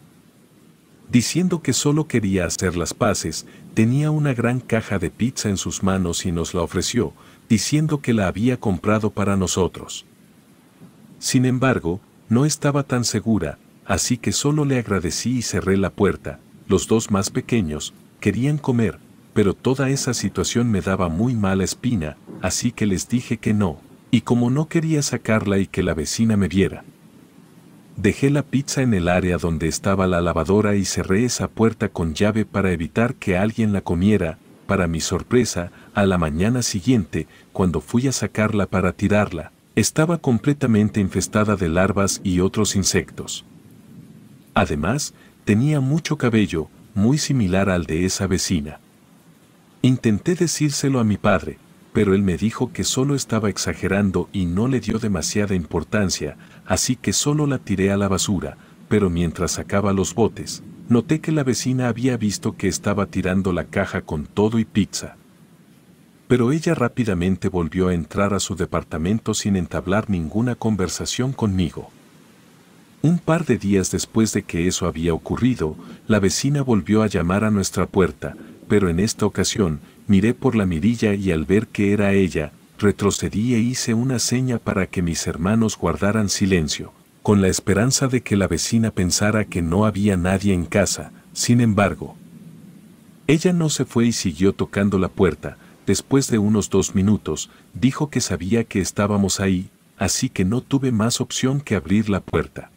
diciendo que solo quería hacer las paces. Tenía una gran caja de pizza en sus manos y nos la ofreció, diciendo que la había comprado para nosotros. Sin embargo, no estaba tan segura, así que solo le agradecí y cerré la puerta. Los dos más pequeños querían comer, pero toda esa situación me daba muy mala espina, así que les dije que no, y como no quería sacarla y que la vecina me viera, dejé la pizza en el área donde estaba la lavadora y cerré esa puerta con llave para evitar que alguien la comiera. Para mi sorpresa, a la mañana siguiente, cuando fui a sacarla para tirarla, estaba completamente infestada de larvas y otros insectos. Además, tenía mucho cabello, muy similar al de esa vecina. Intenté decírselo a mi padre, pero él me dijo que solo estaba exagerando y no le dio demasiada importancia, así que solo la tiré a la basura. Pero mientras sacaba los botes, noté que la vecina había visto que estaba tirando la caja con todo y pizza. Pero ella rápidamente volvió a entrar a su departamento sin entablar ninguna conversación conmigo. Un par de días después de que eso había ocurrido, la vecina volvió a llamar a nuestra puerta, pero en esta ocasión, miré por la mirilla y al ver que era ella, retrocedí e hice una seña para que mis hermanos guardaran silencio, con la esperanza de que la vecina pensara que no había nadie en casa. Sin embargo, ella no se fue y siguió tocando la puerta. Después de unos 2 minutos, dijo que sabía que estábamos ahí, así que no tuve más opción que abrir la puerta.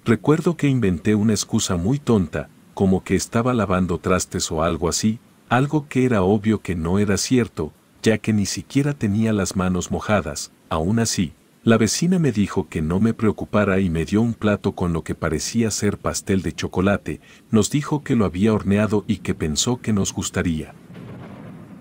Recuerdo que inventé una excusa muy tonta, como que estaba lavando trastes o algo así, algo que era obvio que no era cierto, ya que ni siquiera tenía las manos mojadas. Aún así, la vecina me dijo que no me preocupara y me dio un plato con lo que parecía ser pastel de chocolate. Nos dijo que lo había horneado y que pensó que nos gustaría.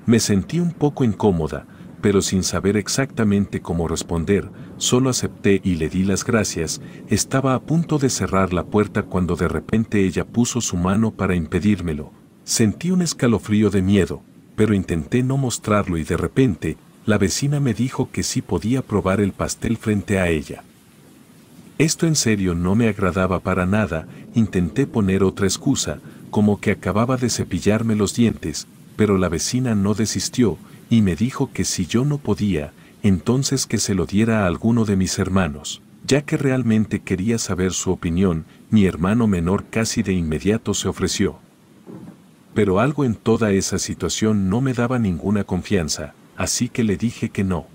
Me sentí un poco incómoda, pero sin saber exactamente cómo responder, solo acepté y le di las gracias. Estaba a punto de cerrar la puerta cuando de repente ella puso su mano para impedírmelo. Sentí un escalofrío de miedo, pero intenté no mostrarlo y de repente, la vecina me dijo que sí podía probar el pastel frente a ella. Esto en serio no me agradaba para nada. Intenté poner otra excusa, como que acababa de cepillarme los dientes, pero la vecina no desistió y me dijo que si yo no podía, entonces que se lo diera a alguno de mis hermanos, ya que realmente quería saber su opinión. Mi hermano menor casi de inmediato se ofreció. Pero algo en toda esa situación no me daba ninguna confianza, así que le dije que no.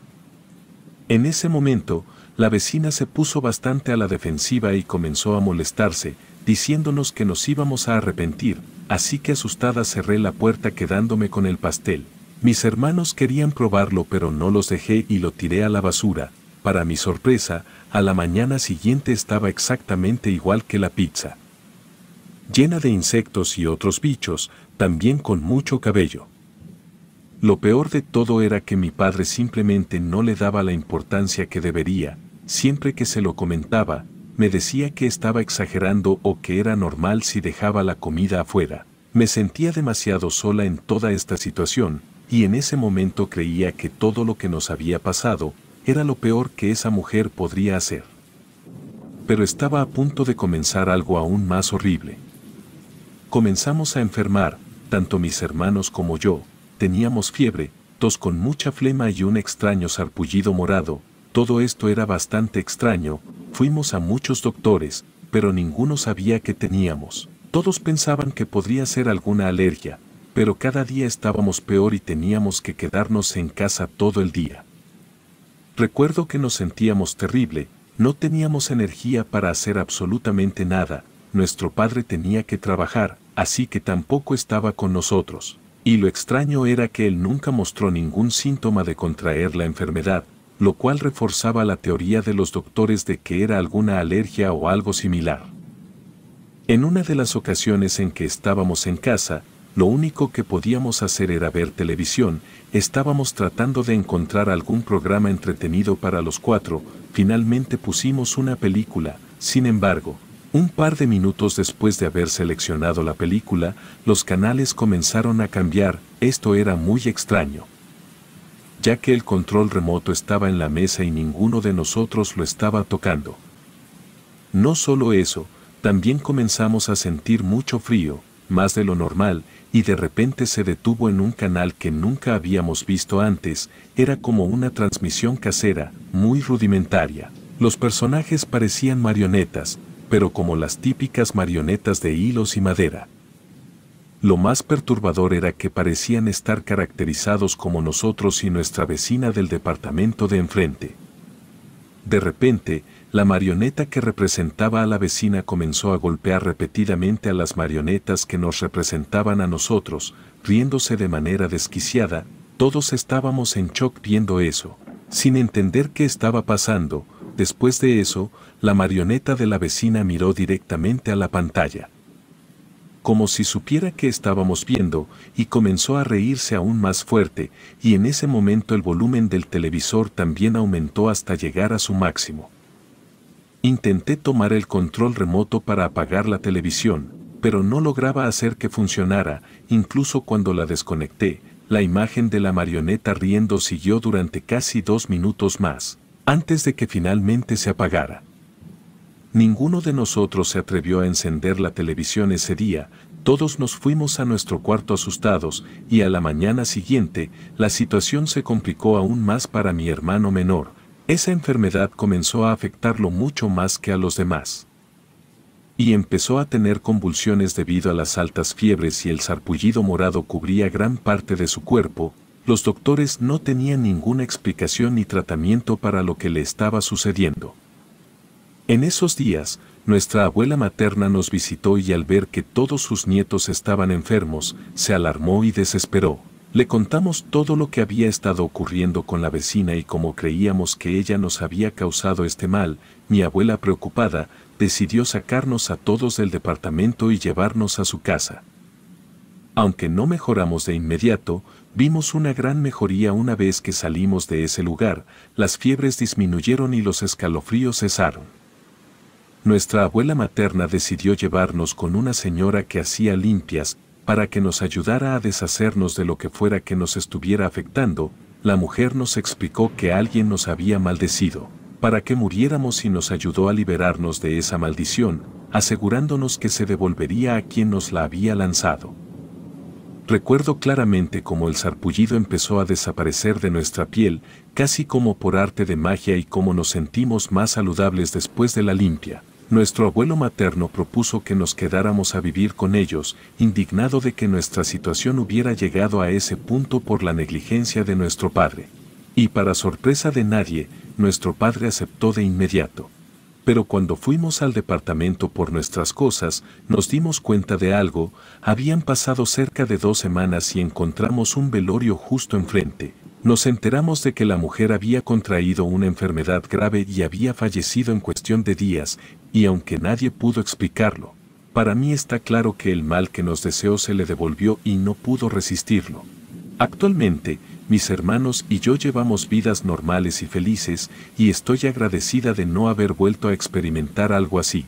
En ese momento, la vecina se puso bastante a la defensiva y comenzó a molestarse, diciéndonos que nos íbamos a arrepentir, así que asustada cerré la puerta quedándome con el pastel. Mis hermanos querían probarlo pero no los dejé y lo tiré a la basura. Para mi sorpresa, a la mañana siguiente estaba exactamente igual que la pizza, llena de insectos y otros bichos, también con mucho cabello. Lo peor de todo era que mi padre simplemente no le daba la importancia que debería. Siempre que se lo comentaba, me decía que estaba exagerando o que era normal si dejaba la comida afuera. Me sentía demasiado sola en toda esta situación, y en ese momento creía que todo lo que nos había pasado era lo peor que esa mujer podría hacer. Pero estaba a punto de comenzar algo aún más horrible. Comenzamos a enfermar, tanto mis hermanos como yo. Teníamos fiebre, tos con mucha flema y un extraño sarpullido morado. Todo esto era bastante extraño. Fuimos a muchos doctores, pero ninguno sabía qué teníamos. Todos pensaban que podría ser alguna alergia, pero cada día estábamos peor y teníamos que quedarnos en casa todo el día. Recuerdo que nos sentíamos terrible, no teníamos energía para hacer absolutamente nada. Nuestro padre tenía que trabajar, así que tampoco estaba con nosotros. Y lo extraño era que él nunca mostró ningún síntoma de contraer la enfermedad, lo cual reforzaba la teoría de los doctores de que era alguna alergia o algo similar. En una de las ocasiones en que estábamos en casa, lo único que podíamos hacer era ver televisión. Estábamos tratando de encontrar algún programa entretenido para los cuatro. Finalmente pusimos una película. Sin embargo, un par de minutos después de haber seleccionado la película, los canales comenzaron a cambiar. Esto era muy extraño, ya que el control remoto estaba en la mesa y ninguno de nosotros lo estaba tocando. No solo eso, también comenzamos a sentir mucho frío, más de lo normal, y de repente se detuvo en un canal que nunca habíamos visto antes. Era como una transmisión casera, muy rudimentaria. Los personajes parecían marionetas, pero como las típicas marionetas de hilos y madera. Lo más perturbador era que parecían estar caracterizados como nosotros y nuestra vecina del departamento de enfrente. De repente, la marioneta que representaba a la vecina comenzó a golpear repetidamente a las marionetas que nos representaban a nosotros, riéndose de manera desquiciada. Todos estábamos en shock viendo eso, sin entender qué estaba pasando. Después de eso, la marioneta de la vecina miró directamente a la pantalla, como si supiera qué estábamos viendo, y comenzó a reírse aún más fuerte, y en ese momento el volumen del televisor también aumentó hasta llegar a su máximo. Intenté tomar el control remoto para apagar la televisión, pero no lograba hacer que funcionara. Incluso cuando la desconecté, la imagen de la marioneta riendo siguió durante casi 2 minutos más, antes de que finalmente se apagara. Ninguno de nosotros se atrevió a encender la televisión ese día. Todos nos fuimos a nuestro cuarto asustados, y a la mañana siguiente, la situación se complicó aún más para mi hermano menor. Esa enfermedad comenzó a afectarlo mucho más que a los demás. Y empezó a tener convulsiones debido a las altas fiebres y el sarpullido morado cubría gran parte de su cuerpo. Los doctores no tenían ninguna explicación ni tratamiento para lo que le estaba sucediendo. En esos días, nuestra abuela materna nos visitó y al ver que todos sus nietos estaban enfermos, se alarmó y desesperó. Le contamos todo lo que había estado ocurriendo con la vecina y como creíamos que ella nos había causado este mal, mi abuela preocupada, decidió sacarnos a todos del departamento y llevarnos a su casa. Aunque no mejoramos de inmediato, vimos una gran mejoría una vez que salimos de ese lugar. Las fiebres disminuyeron y los escalofríos cesaron. Nuestra abuela materna decidió llevarnos con una señora que hacía limpias, para que nos ayudara a deshacernos de lo que fuera que nos estuviera afectando. La mujer nos explicó que alguien nos había maldecido, para que muriéramos, y nos ayudó a liberarnos de esa maldición, asegurándonos que se devolvería a quien nos la había lanzado. Recuerdo claramente cómo el sarpullido empezó a desaparecer de nuestra piel, casi como por arte de magia, y cómo nos sentimos más saludables después de la limpia. Nuestro abuelo materno propuso que nos quedáramos a vivir con ellos, indignado de que nuestra situación hubiera llegado a ese punto por la negligencia de nuestro padre. Y para sorpresa de nadie, nuestro padre aceptó de inmediato. Pero cuando fuimos al departamento por nuestras cosas, nos dimos cuenta de algo. Habían pasado cerca de 2 semanas y encontramos un velorio justo enfrente. Nos enteramos de que la mujer había contraído una enfermedad grave y había fallecido en cuestión de días, y aunque nadie pudo explicarlo, para mí está claro que el mal que nos deseó se le devolvió y no pudo resistirlo. Actualmente, mis hermanos y yo llevamos vidas normales y felices, y estoy agradecida de no haber vuelto a experimentar algo así.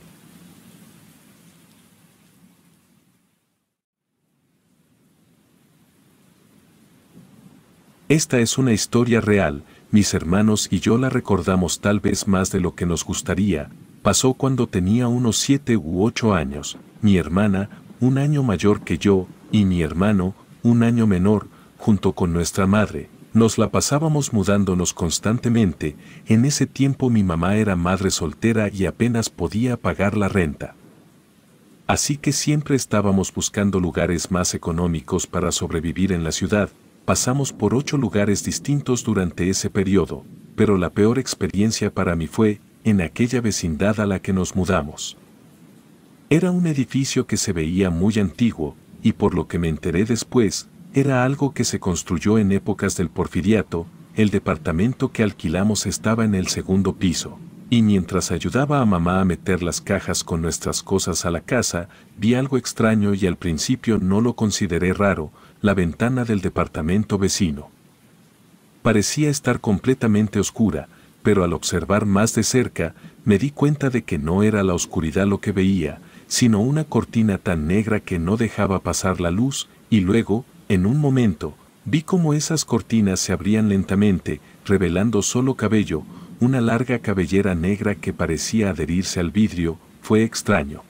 Esta es una historia real. Mis hermanos y yo la recordamos tal vez más de lo que nos gustaría. Pasó cuando tenía unos 7 u 8 años, mi hermana, 1 año mayor que yo, y mi hermano, 1 año menor, junto con nuestra madre. Nos la pasábamos mudándonos constantemente. En ese tiempo mi mamá era madre soltera y apenas podía pagar la renta. Así que siempre estábamos buscando lugares más económicos para sobrevivir en la ciudad. Pasamos por 8 lugares distintos durante ese periodo, pero la peor experiencia para mí fue en aquella vecindad a la que nos mudamos. Era un edificio que se veía muy antiguo, y por lo que me enteré después, era algo que se construyó en épocas del Porfiriato. El departamento que alquilamos estaba en el segundo piso, y mientras ayudaba a mamá a meter las cajas con nuestras cosas a la casa, vi algo extraño y al principio no lo consideré raro: la ventana del departamento vecino parecía estar completamente oscura, pero al observar más de cerca, me di cuenta de que no era la oscuridad lo que veía, sino una cortina tan negra que no dejaba pasar la luz, y luego, en un momento, vi cómo esas cortinas se abrían lentamente, revelando solo cabello, una larga cabellera negra que parecía adherirse al vidrio. Fue extraño.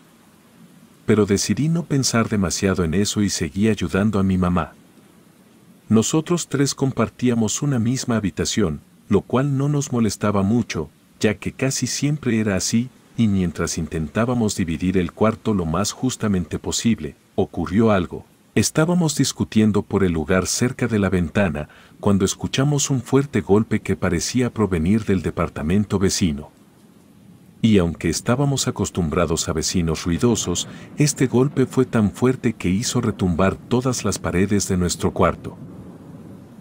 Pero decidí no pensar demasiado en eso y seguí ayudando a mi mamá. Nosotros tres compartíamos una misma habitación, lo cual no nos molestaba mucho, ya que casi siempre era así, y mientras intentábamos dividir el cuarto lo más justamente posible, ocurrió algo. Estábamos discutiendo por el lugar cerca de la ventana, cuando escuchamos un fuerte golpe que parecía provenir del departamento vecino. Y aunque estábamos acostumbrados a vecinos ruidosos, este golpe fue tan fuerte que hizo retumbar todas las paredes de nuestro cuarto.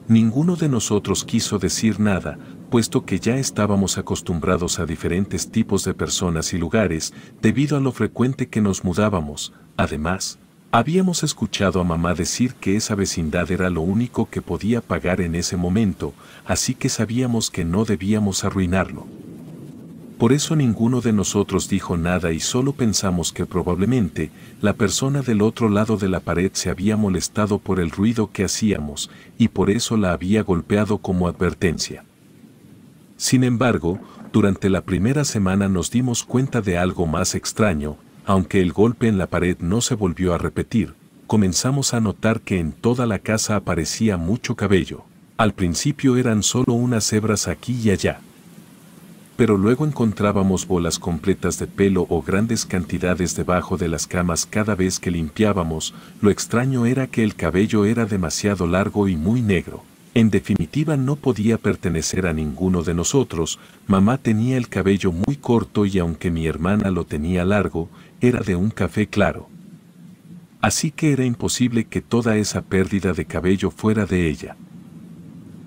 Ninguno de nosotros quiso decir nada, puesto que ya estábamos acostumbrados a diferentes tipos de personas y lugares, debido a lo frecuente que nos mudábamos. Además, habíamos escuchado a mamá decir que esa vecindad era lo único que podía pagar en ese momento, así que sabíamos que no debíamos arruinarlo. Por eso ninguno de nosotros dijo nada y solo pensamos que probablemente la persona del otro lado de la pared se había molestado por el ruido que hacíamos y por eso la había golpeado como advertencia. Sin embargo, durante la primera semana nos dimos cuenta de algo más extraño. Aunque el golpe en la pared no se volvió a repetir, comenzamos a notar que en toda la casa aparecía mucho cabello. Al principio eran solo unas hebras aquí y allá, pero luego encontrábamos bolas completas de pelo o grandes cantidades debajo de las camas cada vez que limpiábamos. Lo extraño era que el cabello era demasiado largo y muy negro. En definitiva, no podía pertenecer a ninguno de nosotros. Mamá tenía el cabello muy corto y aunque mi hermana lo tenía largo, era de un café claro. Así que era imposible que toda esa pérdida de cabello fuera de ella.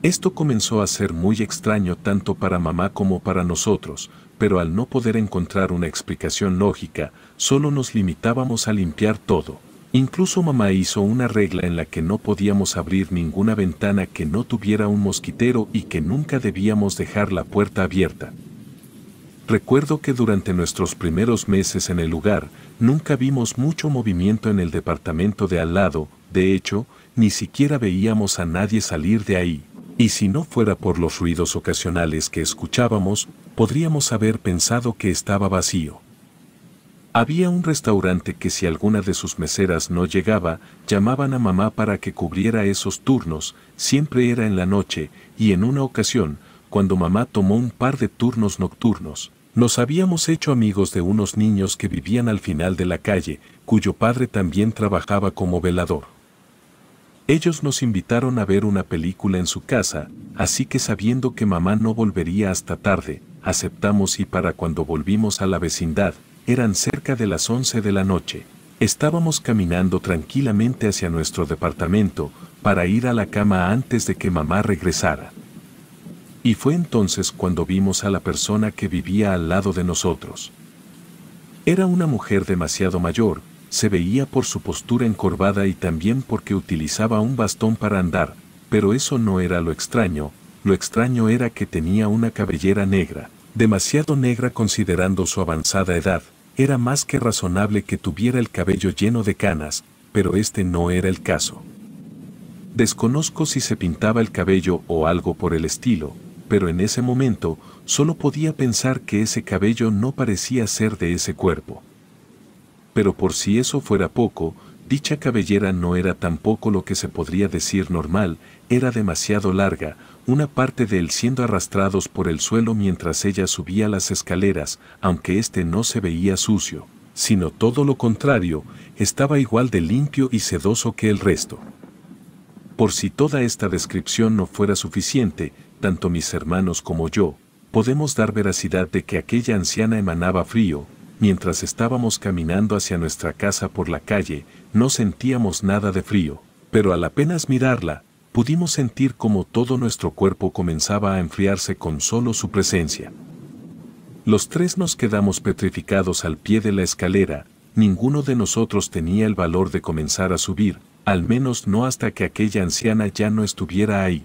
Esto comenzó a ser muy extraño tanto para mamá como para nosotros, pero al no poder encontrar una explicación lógica, solo nos limitábamos a limpiar todo. Incluso mamá hizo una regla en la que no podíamos abrir ninguna ventana que no tuviera un mosquitero y que nunca debíamos dejar la puerta abierta. Recuerdo que durante nuestros primeros meses en el lugar, nunca vimos mucho movimiento en el departamento de al lado. De hecho, ni siquiera veíamos a nadie salir de ahí. Y si no fuera por los ruidos ocasionales que escuchábamos, podríamos haber pensado que estaba vacío. Había un restaurante que si alguna de sus meseras no llegaba, llamaban a mamá para que cubriera esos turnos. Siempre era en la noche, y en una ocasión, cuando mamá tomó un par de turnos nocturnos, nos habíamos hecho amigos de unos niños que vivían al final de la calle, cuyo padre también trabajaba como velador. Ellos nos invitaron a ver una película en su casa, así que sabiendo que mamá no volvería hasta tarde, aceptamos y para cuando volvimos a la vecindad, eran cerca de las 11 de la noche. Estábamos caminando tranquilamente hacia nuestro departamento para ir a la cama antes de que mamá regresara. Y fue entonces cuando vimos a la persona que vivía al lado de nosotros. Era una mujer demasiado mayor. Se veía por su postura encorvada y también porque utilizaba un bastón para andar, pero eso no era lo extraño era que tenía una cabellera negra, demasiado negra considerando su avanzada edad. Era más que razonable que tuviera el cabello lleno de canas, pero este no era el caso. Desconozco si se pintaba el cabello o algo por el estilo, pero en ese momento solo podía pensar que ese cabello no parecía ser de ese cuerpo. Pero por si eso fuera poco, dicha cabellera no era tampoco lo que se podría decir normal, era demasiado larga, una parte de él siendo arrastrados por el suelo mientras ella subía las escaleras, aunque este no se veía sucio, sino todo lo contrario, estaba igual de limpio y sedoso que el resto. Por si toda esta descripción no fuera suficiente, tanto mis hermanos como yo, podemos dar veracidad de que aquella anciana emanaba frío. mientras estábamos caminando hacia nuestra casa por la calle, no sentíamos nada de frío, pero al apenas mirarla, pudimos sentir como todo nuestro cuerpo comenzaba a enfriarse con solo su presencia. Los tres nos quedamos petrificados al pie de la escalera. Ninguno de nosotros tenía el valor de comenzar a subir, al menos no hasta que aquella anciana ya no estuviera ahí.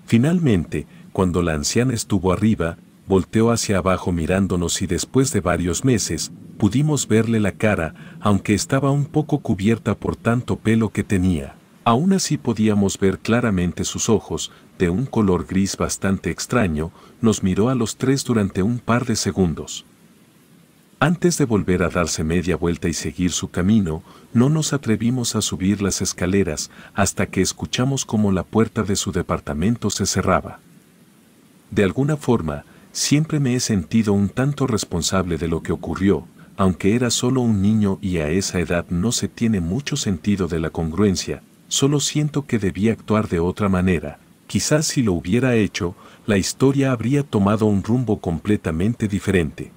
Finalmente, cuando la anciana estuvo arriba, volteó hacia abajo mirándonos y después de varios meses, pudimos verle la cara, aunque estaba un poco cubierta por tanto pelo que tenía. Aún así podíamos ver claramente sus ojos, de un color gris bastante extraño, nos miró a los tres durante un par de segundos. Antes de volver a darse media vuelta y seguir su camino, no nos atrevimos a subir las escaleras hasta que escuchamos cómo la puerta de su departamento se cerraba. De alguna forma, siempre me he sentido un tanto responsable de lo que ocurrió, aunque era solo un niño y a esa edad no se tiene mucho sentido de la congruencia, solo siento que debía actuar de otra manera. Quizás si lo hubiera hecho, la historia habría tomado un rumbo completamente diferente.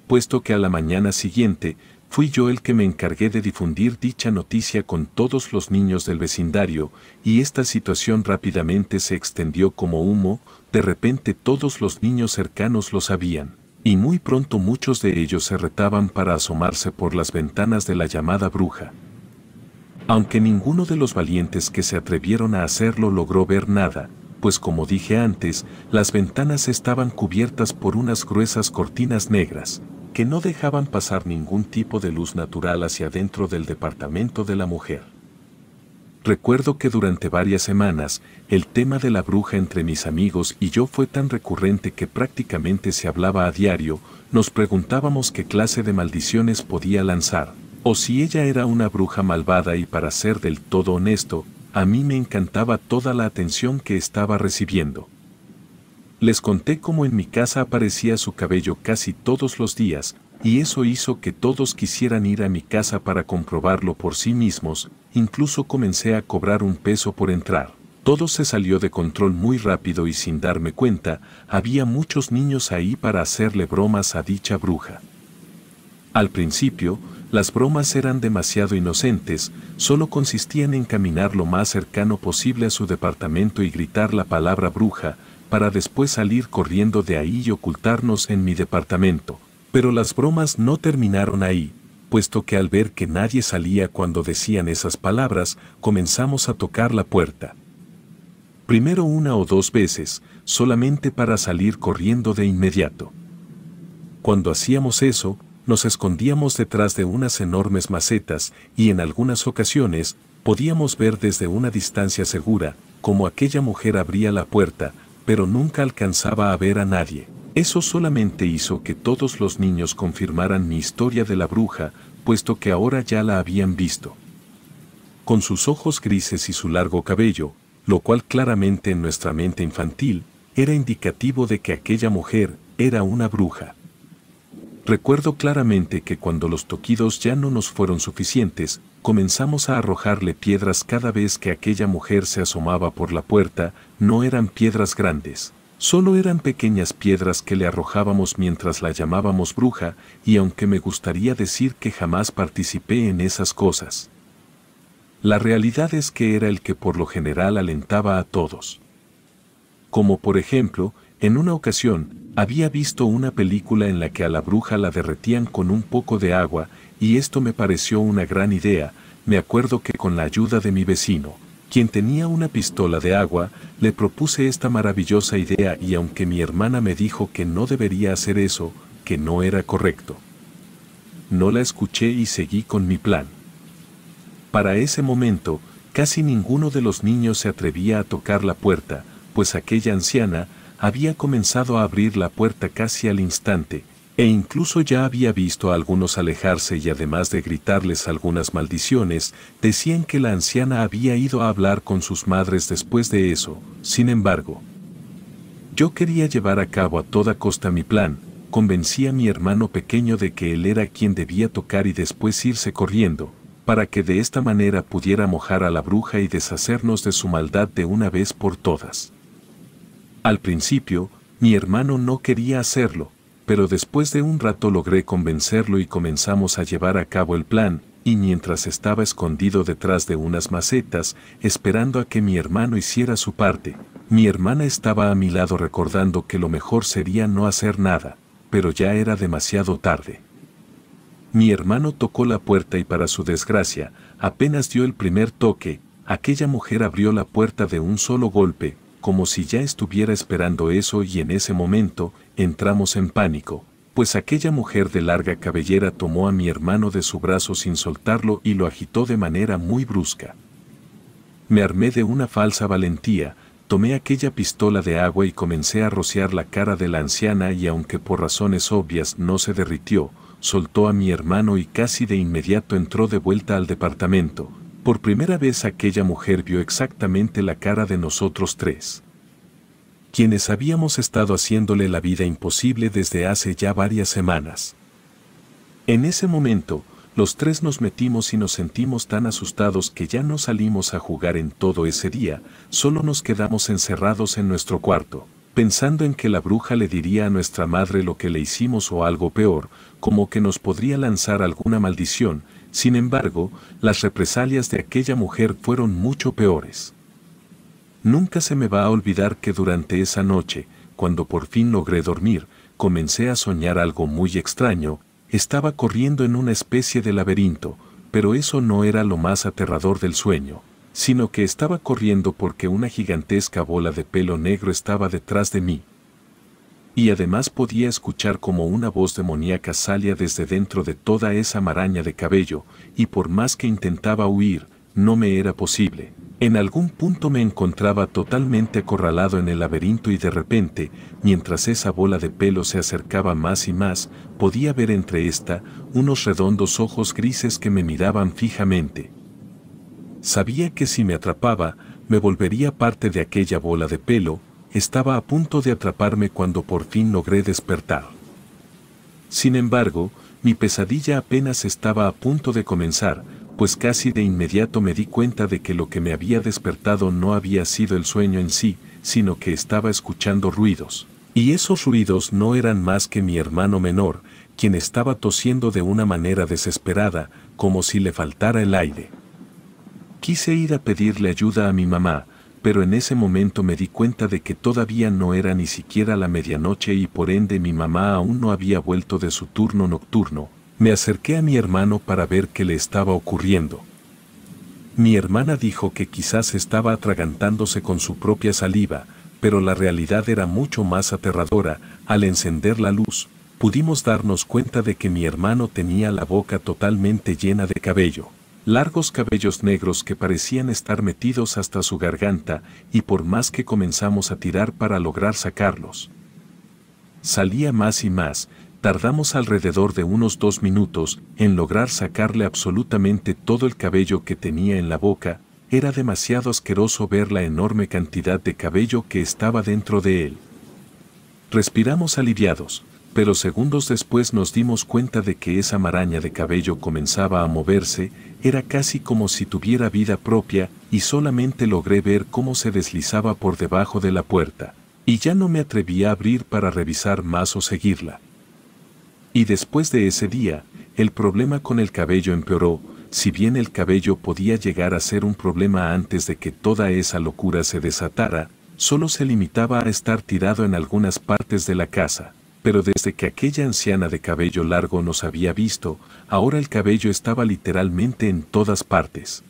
Puesto que a la mañana siguiente, fui yo el que me encargué de difundir dicha noticia con todos los niños del vecindario, y esta situación rápidamente se extendió como humo. De repente todos los niños cercanos lo sabían, y muy pronto muchos de ellos se retaban para asomarse por las ventanas de la llamada bruja. Aunque ninguno de los valientes que se atrevieron a hacerlo logró ver nada, pues como dije antes, las ventanas estaban cubiertas por unas gruesas cortinas negras, que no dejaban pasar ningún tipo de luz natural hacia dentro del departamento de la mujer. Recuerdo que durante varias semanas, el tema de la bruja entre mis amigos y yo fue tan recurrente que prácticamente se hablaba a diario. Nos preguntábamos qué clase de maldiciones podía lanzar, o si ella era una bruja malvada, y para ser del todo honesto, a mí me encantaba toda la atención que estaba recibiendo. Les conté cómo en mi casa aparecía su cabello casi todos los días, y eso hizo que todos quisieran ir a mi casa para comprobarlo por sí mismos. Incluso comencé a cobrar $1 por entrar. Todo se salió de control muy rápido y sin darme cuenta, había muchos niños ahí para hacerle bromas a dicha bruja. Al principio, las bromas eran demasiado inocentes, solo consistían en caminar lo más cercano posible a su departamento y gritar la palabra bruja, para después salir corriendo de ahí y ocultarnos en mi departamento. Pero las bromas no terminaron ahí, puesto que al ver que nadie salía cuando decían esas palabras, comenzamos a tocar la puerta. Primero 1 o 2 veces, solamente para salir corriendo de inmediato. Cuando hacíamos eso, nos escondíamos detrás de unas enormes macetas y en algunas ocasiones podíamos ver desde una distancia segura cómo aquella mujer abría la puerta, pero nunca alcanzaba a ver a nadie. Eso solamente hizo que todos los niños confirmaran mi historia de la bruja, puesto que ahora ya la habían visto. Con sus ojos grises y su largo cabello, lo cual claramente en nuestra mente infantil era indicativo de que aquella mujer era una bruja. Recuerdo claramente que cuando los toquidos ya no nos fueron suficientes, comenzamos a arrojarle piedras cada vez que aquella mujer se asomaba por la puerta. No eran piedras grandes, solo eran pequeñas piedras que le arrojábamos mientras la llamábamos bruja, y aunque me gustaría decir que jamás participé en esas cosas, la realidad es que era el que por lo general alentaba a todos. Como por ejemplo, en una ocasión, había visto una película en la que a la bruja la derretían con un poco de agua, y esto me pareció una gran idea. Me acuerdo que con la ayuda de mi vecino, quien tenía una pistola de agua, le propuse esta maravillosa idea, y aunque mi hermana me dijo que no debería hacer eso, que no era correcto, no la escuché y seguí con mi plan. Para ese momento, casi ninguno de los niños se atrevía a tocar la puerta, pues aquella anciana había comenzado a abrir la puerta casi al instante, e incluso ya había visto a algunos alejarse, y además de gritarles algunas maldiciones, decían que la anciana había ido a hablar con sus madres después de eso. Sin embargo, yo quería llevar a cabo a toda costa mi plan. Convencí a mi hermano pequeño de que él era quien debía tocar y después irse corriendo, para que de esta manera pudiera mojar a la bruja y deshacernos de su maldad de una vez por todas. Al principio, mi hermano no quería hacerlo, pero después de un rato logré convencerlo y comenzamos a llevar a cabo el plan, y mientras estaba escondido detrás de unas macetas, esperando a que mi hermano hiciera su parte, mi hermana estaba a mi lado recordando que lo mejor sería no hacer nada, pero ya era demasiado tarde. Mi hermano tocó la puerta y para su desgracia, apenas dio el primer toque, aquella mujer abrió la puerta de un solo golpe, como si ya estuviera esperando eso, y en ese momento, entramos en pánico, pues aquella mujer de larga cabellera tomó a mi hermano de su brazo sin soltarlo y lo agitó de manera muy brusca. Me armé de una falsa valentía, tomé aquella pistola de agua y comencé a rociar la cara de la anciana, y aunque por razones obvias no se derritió, soltó a mi hermano y casi de inmediato entró de vuelta al departamento. Por primera vez aquella mujer vio exactamente la cara de nosotros tres, quienes habíamos estado haciéndole la vida imposible desde hace ya varias semanas. En ese momento, los tres nos metimos y nos sentimos tan asustados que ya no salimos a jugar en todo ese día, solo nos quedamos encerrados en nuestro cuarto, pensando en que la bruja le diría a nuestra madre lo que le hicimos o algo peor, como que nos podría lanzar alguna maldición. Sin embargo, las represalias de aquella mujer fueron mucho peores. Nunca se me va a olvidar que durante esa noche, cuando por fin logré dormir, comencé a soñar algo muy extraño. Estaba corriendo en una especie de laberinto, pero eso no era lo más aterrador del sueño, sino que estaba corriendo porque una gigantesca bola de pelo negro estaba detrás de mí. Y además podía escuchar como una voz demoníaca salía desde dentro de toda esa maraña de cabello, y por más que intentaba huir, no me era posible. En algún punto me encontraba totalmente acorralado en el laberinto y de repente, mientras esa bola de pelo se acercaba más y más, podía ver entre esta unos redondos ojos grises que me miraban fijamente. Sabía que si me atrapaba, me volvería parte de aquella bola de pelo. Estaba a punto de atraparme cuando por fin logré despertar. Sin embargo, mi pesadilla apenas estaba a punto de comenzar, pues casi de inmediato me di cuenta de que lo que me había despertado no había sido el sueño en sí, sino que estaba escuchando ruidos. Y esos ruidos no eran más que mi hermano menor, quien estaba tosiendo de una manera desesperada, como si le faltara el aire. Quise ir a pedirle ayuda a mi mamá, pero en ese momento me di cuenta de que todavía no era ni siquiera la medianoche y por ende mi mamá aún no había vuelto de su turno nocturno. Me acerqué a mi hermano para ver qué le estaba ocurriendo. Mi hermana dijo que quizás estaba atragantándose con su propia saliva, pero la realidad era mucho más aterradora. Al encender la luz, pudimos darnos cuenta de que mi hermano tenía la boca totalmente llena de cabello. Largos cabellos negros que parecían estar metidos hasta su garganta, y por más que comenzamos a tirar para lograr sacarlos, salía más y más. Tardamos alrededor de unos 2 minutos en lograr sacarle absolutamente todo el cabello que tenía en la boca. Era demasiado asqueroso ver la enorme cantidad de cabello que estaba dentro de él. Respiramos aliviados, pero segundos después nos dimos cuenta de que esa maraña de cabello comenzaba a moverse. Era casi como si tuviera vida propia, y solamente logré ver cómo se deslizaba por debajo de la puerta, y ya no me atreví a abrir para revisar más o seguirla. Y después de ese día, el problema con el cabello empeoró. Si bien el cabello podía llegar a ser un problema antes de que toda esa locura se desatara, solo se limitaba a estar tirado en algunas partes de la casa. Pero desde que aquella anciana de cabello largo nos había visto, ahora el cabello estaba literalmente en todas partes.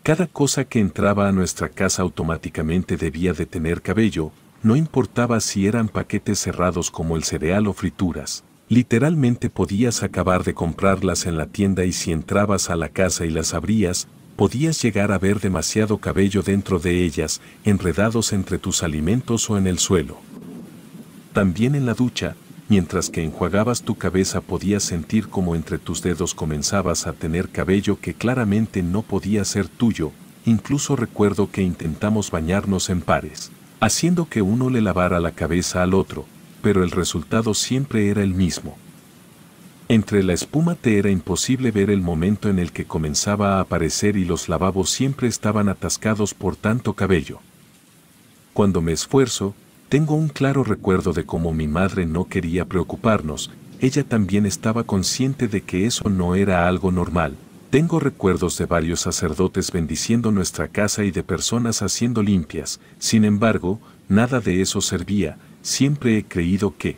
Cada cosa que entraba a nuestra casa automáticamente debía de tener cabello, no importaba si eran paquetes cerrados como el cereal o frituras. Literalmente podías acabar de comprarlas en la tienda y si entrabas a la casa y las abrías, podías llegar a ver demasiado cabello dentro de ellas, enredados entre tus alimentos o en el suelo. También en la ducha, mientras que enjuagabas tu cabeza podías sentir como entre tus dedos comenzabas a tener cabello que claramente no podía ser tuyo. Incluso recuerdo que intentamos bañarnos en pares, haciendo que uno le lavara la cabeza al otro, pero el resultado siempre era el mismo. Entre la espuma te era imposible ver el momento en el que comenzaba a aparecer y los lavabos siempre estaban atascados por tanto cabello. Cuando me esfuerzo, Tengo un claro recuerdo de cómo mi madre no quería preocuparnos, ella también estaba consciente de que eso no era algo normal. Tengo recuerdos de varios sacerdotes bendiciendo nuestra casa y de personas haciendo limpias, sin embargo, nada de eso servía, siempre he creído que.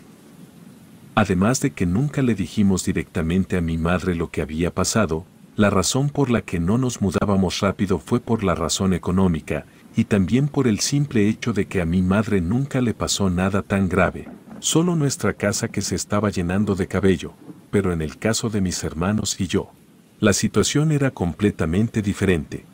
Además de que nunca le dijimos directamente a mi madre lo que había pasado, la razón por la que no nos mudábamos rápido fue por la razón económica, y también por el simple hecho de que a mi madre nunca le pasó nada tan grave, solo nuestra casa que se estaba llenando de cabello, pero en el caso de mis hermanos y yo, la situación era completamente diferente.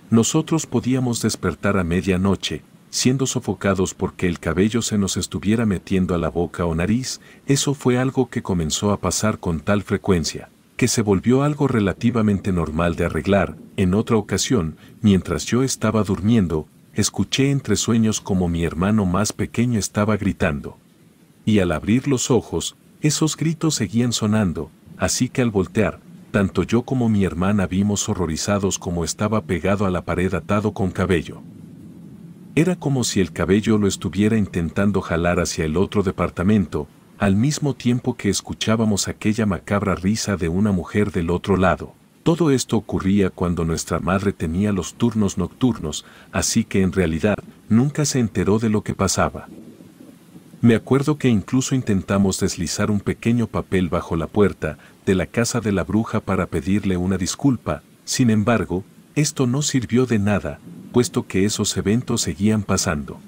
Nosotros podíamos despertar a medianoche, siendo sofocados porque el cabello se nos estuviera metiendo a la boca o nariz. Eso fue algo que comenzó a pasar con tal frecuencia, que se volvió algo relativamente normal de arreglar. En otra ocasión, mientras yo estaba durmiendo, escuché entre sueños como mi hermano más pequeño estaba gritando. Y al abrir los ojos, esos gritos seguían sonando, así que al voltear, tanto yo como mi hermana vimos horrorizados como estaba pegado a la pared atado con cabello. Era como si el cabello lo estuviera intentando jalar hacia el otro departamento, al mismo tiempo que escuchábamos aquella macabra risa de una mujer del otro lado. Todo esto ocurría cuando nuestra madre tenía los turnos nocturnos, así que en realidad nunca se enteró de lo que pasaba. Me acuerdo que incluso intentamos deslizar un pequeño papel bajo la puerta de la casa de la bruja para pedirle una disculpa. Sin embargo, esto no sirvió de nada, puesto que esos eventos seguían pasando.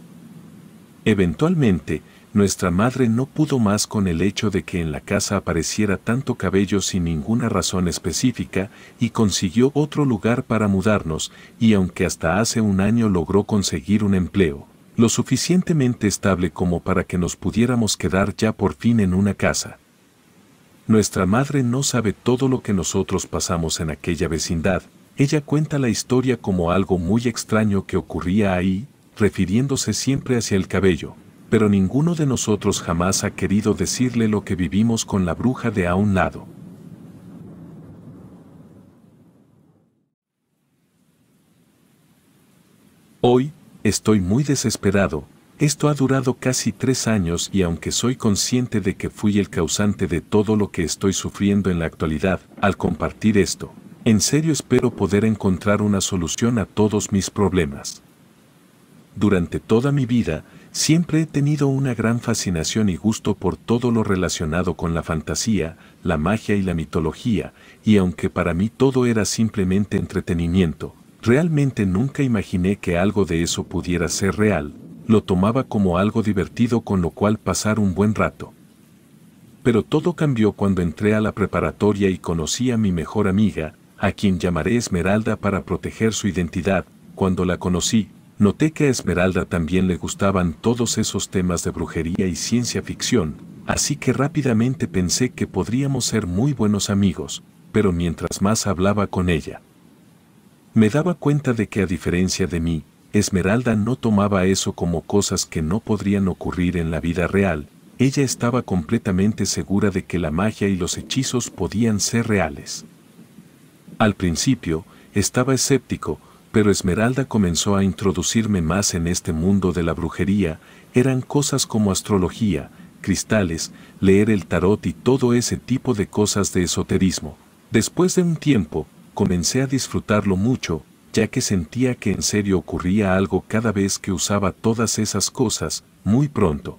Eventualmente, nuestra madre no pudo más con el hecho de que en la casa apareciera tanto cabello sin ninguna razón específica y consiguió otro lugar para mudarnos, y aunque hasta hace un año logró conseguir un empleo lo suficientemente estable como para que nos pudiéramos quedar ya por fin en una casa. Nuestra madre no sabe todo lo que nosotros pasamos en aquella vecindad. Ella cuenta la historia como algo muy extraño que ocurría ahí, refiriéndose siempre hacia el cabello, pero ninguno de nosotros jamás ha querido decirle lo que vivimos con la bruja de a un lado. Hoy, estoy muy desesperado. Esto ha durado casi 3 años y aunque soy consciente de que fui el causante de todo lo que estoy sufriendo en la actualidad, al compartir esto, en serio espero poder encontrar una solución a todos mis problemas. Durante toda mi vida, siempre he tenido una gran fascinación y gusto por todo lo relacionado con la fantasía, la magia y la mitología, y aunque para mí todo era simplemente entretenimiento, realmente nunca imaginé que algo de eso pudiera ser real. Lo tomaba como algo divertido con lo cual pasar un buen rato. Pero todo cambió cuando entré a la preparatoria y conocí a mi mejor amiga, a quien llamaré Esmeralda para proteger su identidad. Cuando la conocí, noté que a Esmeralda también le gustaban todos esos temas de brujería y ciencia ficción, así que rápidamente pensé que podríamos ser muy buenos amigos, pero mientras más hablaba con ella, me daba cuenta de que a diferencia de mí, Esmeralda no tomaba eso como cosas que no podrían ocurrir en la vida real. Ella estaba completamente segura de que la magia y los hechizos podían ser reales. Al principio, estaba escéptico, pero Esmeralda comenzó a introducirme más en este mundo de la brujería. Eran cosas como astrología, cristales, leer el tarot y todo ese tipo de cosas de esoterismo. Después de un tiempo, comencé a disfrutarlo mucho, ya que sentía que en serio ocurría algo cada vez que usaba todas esas cosas. Muy pronto,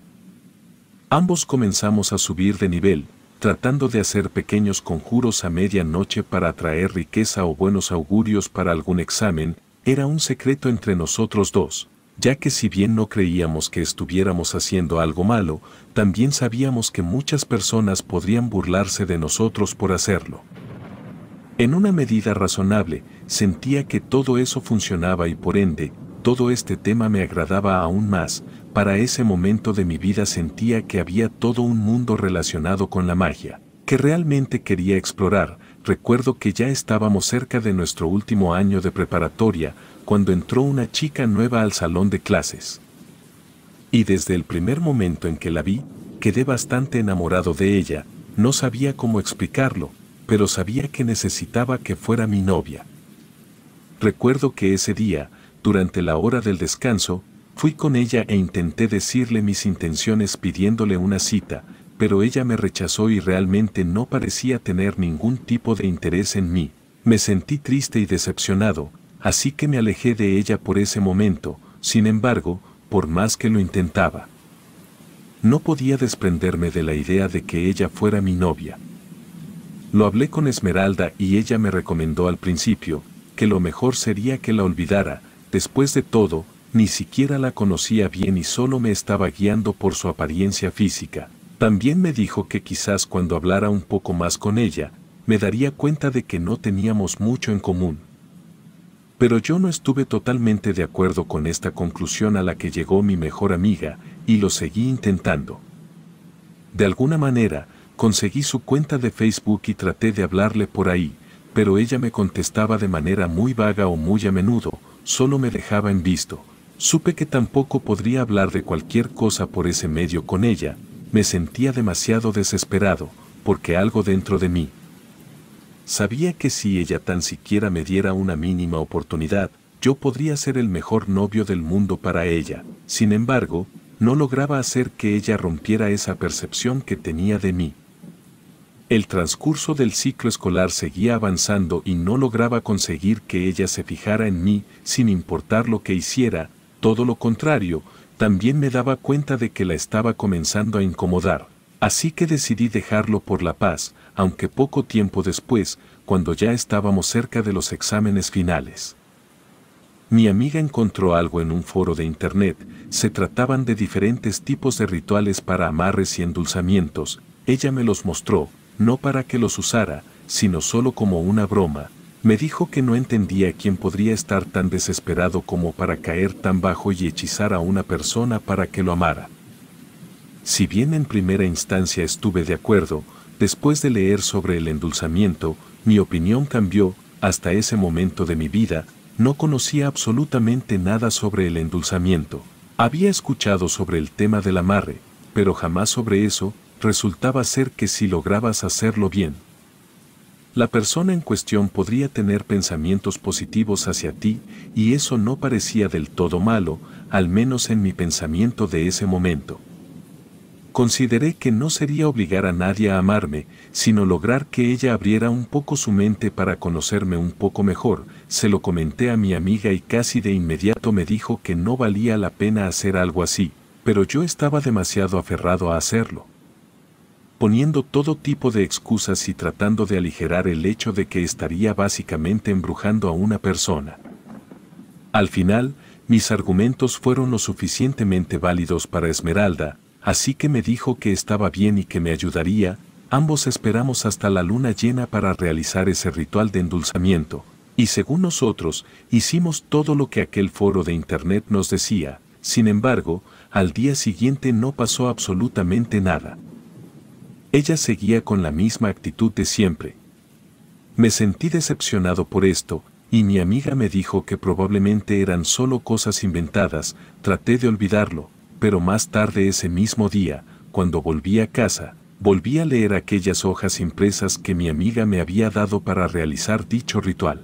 ambos comenzamos a subir de nivel, tratando de hacer pequeños conjuros a medianoche para atraer riqueza o buenos augurios para algún examen. Era un secreto entre nosotros dos, ya que si bien no creíamos que estuviéramos haciendo algo malo, también sabíamos que muchas personas podrían burlarse de nosotros por hacerlo. En una medida razonable, sentía que todo eso funcionaba y por ende, todo este tema me agradaba aún más. Para ese momento de mi vida sentía que había todo un mundo relacionado con la magia, que realmente quería explorar. Recuerdo que ya estábamos cerca de nuestro último año de preparatoria, cuando entró una chica nueva al salón de clases. Y desde el primer momento en que la vi, quedé bastante enamorado de ella. No sabía cómo explicarlo, pero sabía que necesitaba que fuera mi novia. Recuerdo que ese día, durante la hora del descanso, Fui con ella e intenté decirle mis intenciones pidiéndole una cita, pero ella me rechazó y realmente no parecía tener ningún tipo de interés en mí. Me sentí triste y decepcionado, así que me alejé de ella por ese momento. Sin embargo, por más que lo intentaba, no podía desprenderme de la idea de que ella fuera mi novia. Lo hablé con Esmeralda y ella me recomendó al principio que lo mejor sería que la olvidara. Después de todo, ni siquiera la conocía bien y solo me estaba guiando por su apariencia física. También me dijo que quizás cuando hablara un poco más con ella, me daría cuenta de que no teníamos mucho en común. Pero yo no estuve totalmente de acuerdo con esta conclusión a la que llegó mi mejor amiga, y lo seguí intentando. De alguna manera, conseguí su cuenta de Facebook y traté de hablarle por ahí, pero ella me contestaba de manera muy vaga o muy a menudo, solo me dejaba en visto. Supe que tampoco podría hablar de cualquier cosa por ese medio con ella. Me sentía demasiado desesperado, porque algo dentro de mí sabía que si ella tan siquiera me diera una mínima oportunidad, yo podría ser el mejor novio del mundo para ella. Sin embargo, no lograba hacer que ella rompiera esa percepción que tenía de mí. El transcurso del ciclo escolar seguía avanzando y no lograba conseguir que ella se fijara en mí sin importar lo que hiciera. Todo lo contrario, también me daba cuenta de que la estaba comenzando a incomodar. Así que decidí dejarlo por la paz, aunque poco tiempo después, cuando ya estábamos cerca de los exámenes finales. Mi amiga encontró algo en un foro de internet. Se trataban de diferentes tipos de rituales para amarres y endulzamientos. Ella me los mostró, no para que los usara, sino solo como una broma. Me dijo que no entendía quién podría estar tan desesperado como para caer tan bajo y hechizar a una persona para que lo amara. Si bien en primera instancia estuve de acuerdo, después de leer sobre el endulzamiento, mi opinión cambió. Hasta ese momento de mi vida, no conocía absolutamente nada sobre el endulzamiento. Había escuchado sobre el tema del amarre, pero jamás sobre eso. Resultaba ser que si lograbas hacerlo bien, la persona en cuestión podría tener pensamientos positivos hacia ti, y eso no parecía del todo malo, al menos en mi pensamiento de ese momento. Consideré que no sería obligar a nadie a amarme, sino lograr que ella abriera un poco su mente para conocerme un poco mejor. Se lo comenté a mi amiga y casi de inmediato me dijo que no valía la pena hacer algo así, pero yo estaba demasiado aferrado a hacerlo, poniendo todo tipo de excusas y tratando de aligerar el hecho de que estaría básicamente embrujando a una persona. Al final, mis argumentos fueron lo suficientemente válidos para Esmeralda, así que me dijo que estaba bien y que me ayudaría. Ambos esperamos hasta la luna llena para realizar ese ritual de endulzamiento, y según nosotros, hicimos todo lo que aquel foro de internet nos decía. Sin embargo, al día siguiente no pasó absolutamente nada. Ella seguía con la misma actitud de siempre. Me sentí decepcionado por esto, y mi amiga me dijo que probablemente eran solo cosas inventadas. Traté de olvidarlo, pero más tarde ese mismo día, cuando volví a casa, volví a leer aquellas hojas impresas que mi amiga me había dado para realizar dicho ritual.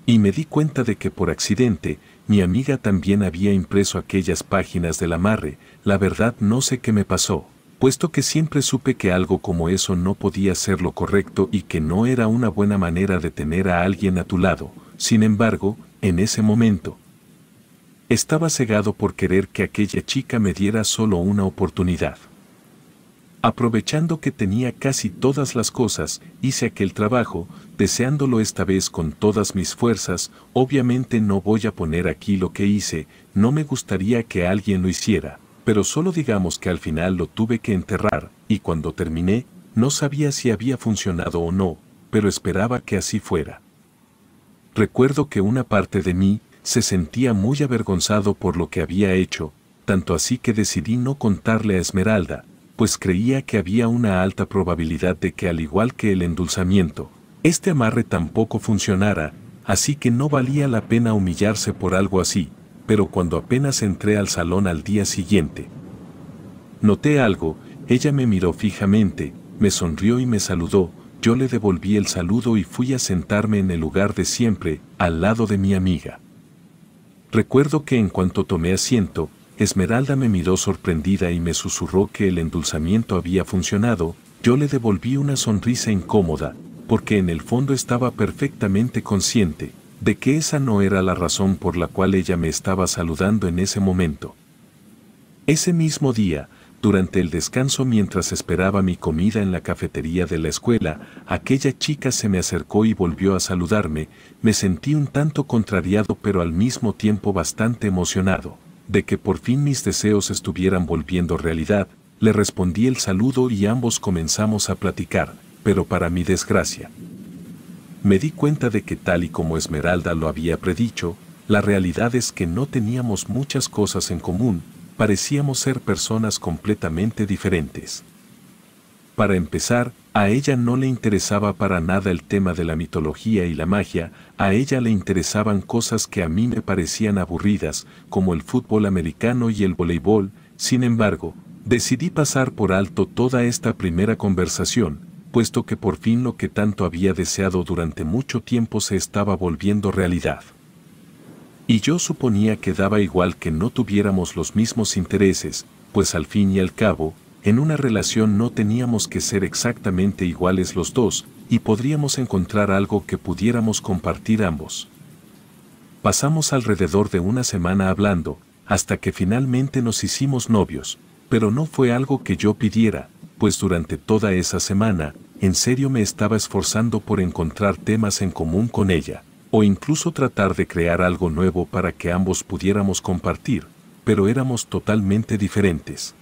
Y me di cuenta de que por accidente, mi amiga también había impreso aquellas páginas del amarre. La verdad no sé qué me pasó, puesto que siempre supe que algo como eso no podía ser lo correcto y que no era una buena manera de tener a alguien a tu lado. Sin embargo, en ese momento, estaba cegado por querer que aquella chica me diera solo una oportunidad. Aprovechando que tenía casi todas las cosas, hice aquel trabajo, deseándolo esta vez con todas mis fuerzas. Obviamente no voy a poner aquí lo que hice, no me gustaría que alguien lo hiciera, pero solo digamos que al final lo tuve que enterrar, y cuando terminé, no sabía si había funcionado o no, pero esperaba que así fuera. Recuerdo que una parte de mí se sentía muy avergonzado por lo que había hecho, tanto así que decidí no contarle a Esmeralda, pues creía que había una alta probabilidad de que, al igual que el endulzamiento, este amarre tampoco funcionara, así que no valía la pena humillarse por algo así. Pero cuando apenas entré al salón al día siguiente, noté algo. Ella me miró fijamente, me sonrió y me saludó. Yo le devolví el saludo y fui a sentarme en el lugar de siempre, al lado de mi amiga. Recuerdo que en cuanto tomé asiento, Esmeralda me miró sorprendida y me susurró que el endulzamiento había funcionado. Yo le devolví una sonrisa incómoda, porque en el fondo estaba perfectamente consciente de que esa no era la razón por la cual ella me estaba saludando en ese momento. Ese mismo día, durante el descanso mientras esperaba mi comida en la cafetería de la escuela, aquella chica se me acercó y volvió a saludarme. Me sentí un tanto contrariado pero al mismo tiempo bastante emocionado, de que por fin mis deseos estuvieran volviendo realidad. Le respondí el saludo y ambos comenzamos a platicar, pero para mi desgracia, me di cuenta de que tal y como Esmeralda lo había predicho, la realidad es que no teníamos muchas cosas en común. Parecíamos ser personas completamente diferentes. Para empezar, a ella no le interesaba para nada el tema de la mitología y la magia. A ella le interesaban cosas que a mí me parecían aburridas, como el fútbol americano y el voleibol. Sin embargo, decidí pasar por alto toda esta primera conversación, puesto que por fin lo que tanto había deseado durante mucho tiempo se estaba volviendo realidad. Y yo suponía que daba igual que no tuviéramos los mismos intereses, pues al fin y al cabo, en una relación no teníamos que ser exactamente iguales los dos, y podríamos encontrar algo que pudiéramos compartir ambos. Pasamos alrededor de una semana hablando, hasta que finalmente nos hicimos novios, pero no fue algo que yo pidiera, pues durante toda esa semana, en serio me estaba esforzando por encontrar temas en común con ella, o incluso tratar de crear algo nuevo para que ambos pudiéramos compartir, pero éramos totalmente diferentes.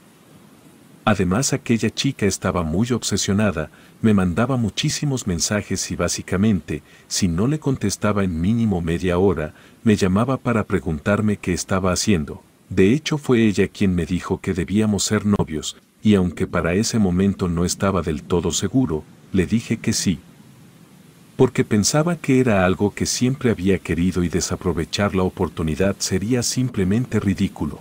Además, aquella chica estaba muy obsesionada, me mandaba muchísimos mensajes y básicamente, si no le contestaba en mínimo media hora, me llamaba para preguntarme qué estaba haciendo. De hecho, fue ella quien me dijo que debíamos ser novios, y aunque para ese momento no estaba del todo seguro, le dije que sí, porque pensaba que era algo que siempre había querido y desaprovechar la oportunidad sería simplemente ridículo.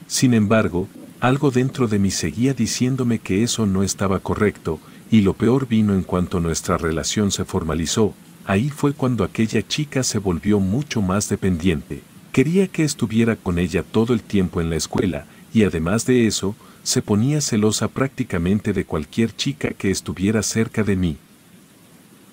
Sin embargo, algo dentro de mí seguía diciéndome que eso no estaba correcto, y lo peor vino en cuanto nuestra relación se formalizó. Ahí fue cuando aquella chica se volvió mucho más dependiente. Quería que estuviera con ella todo el tiempo en la escuela, y además de eso, se ponía celosa prácticamente de cualquier chica que estuviera cerca de mí.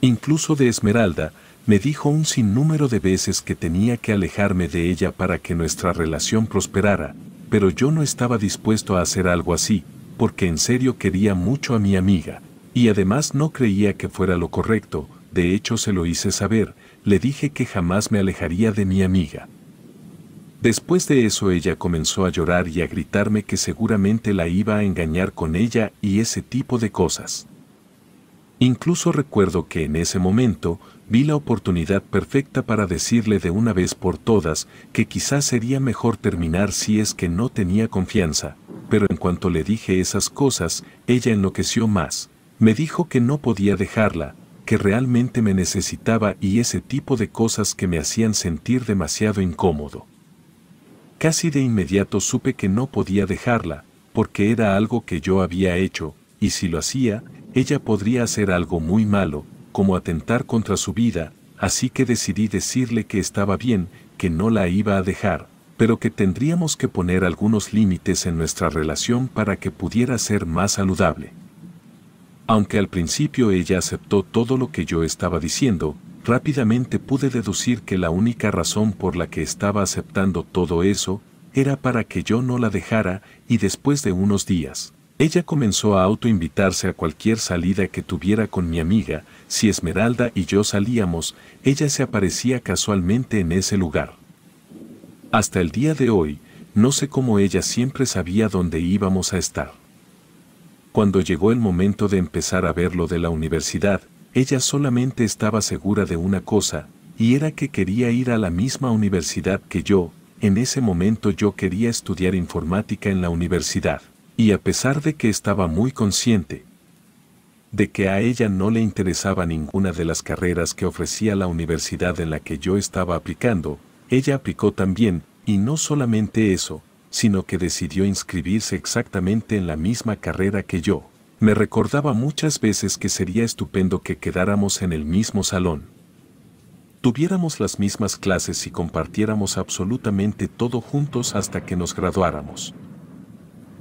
Incluso de Esmeralda. Me dijo un sinnúmero de veces que tenía que alejarme de ella para que nuestra relación prosperara, pero yo no estaba dispuesto a hacer algo así, porque en serio quería mucho a mi amiga, y además no creía que fuera lo correcto. De hecho se lo hice saber, le dije que jamás me alejaría de mi amiga. Después de eso ella comenzó a llorar y a gritarme que seguramente la iba a engañar con ella y ese tipo de cosas. Incluso recuerdo que en ese momento vi la oportunidad perfecta para decirle de una vez por todas que quizás sería mejor terminar si es que no tenía confianza, pero en cuanto le dije esas cosas, ella enloqueció más. Me dijo que no podía dejarla, que realmente me necesitaba y ese tipo de cosas que me hacían sentir demasiado incómodo. Casi de inmediato supe que no podía dejarla, porque era algo que yo había hecho, y si lo hacía, ella podría hacer algo muy malo, como atentar contra su vida, así que decidí decirle que estaba bien, que no la iba a dejar, pero que tendríamos que poner algunos límites en nuestra relación para que pudiera ser más saludable. Aunque al principio ella aceptó todo lo que yo estaba diciendo, rápidamente pude deducir que la única razón por la que estaba aceptando todo eso era para que yo no la dejara, y después de unos días, ella comenzó a autoinvitarse a cualquier salida que tuviera con mi amiga. Si Esmeralda y yo salíamos, ella se aparecía casualmente en ese lugar. Hasta el día de hoy, no sé cómo ella siempre sabía dónde íbamos a estar. Cuando llegó el momento de empezar a ver lo de la universidad, ella solamente estaba segura de una cosa, y era que quería ir a la misma universidad que yo. En ese momento yo quería estudiar informática en la universidad. Y a pesar de que estaba muy consciente de que a ella no le interesaba ninguna de las carreras que ofrecía la universidad en la que yo estaba aplicando, ella aplicó también, y no solamente eso, sino que decidió inscribirse exactamente en la misma carrera que yo. Me recordaba muchas veces que sería estupendo que quedáramos en el mismo salón. tuviéramos las mismas clases y compartiéramos absolutamente todo juntos hasta que nos graduáramos.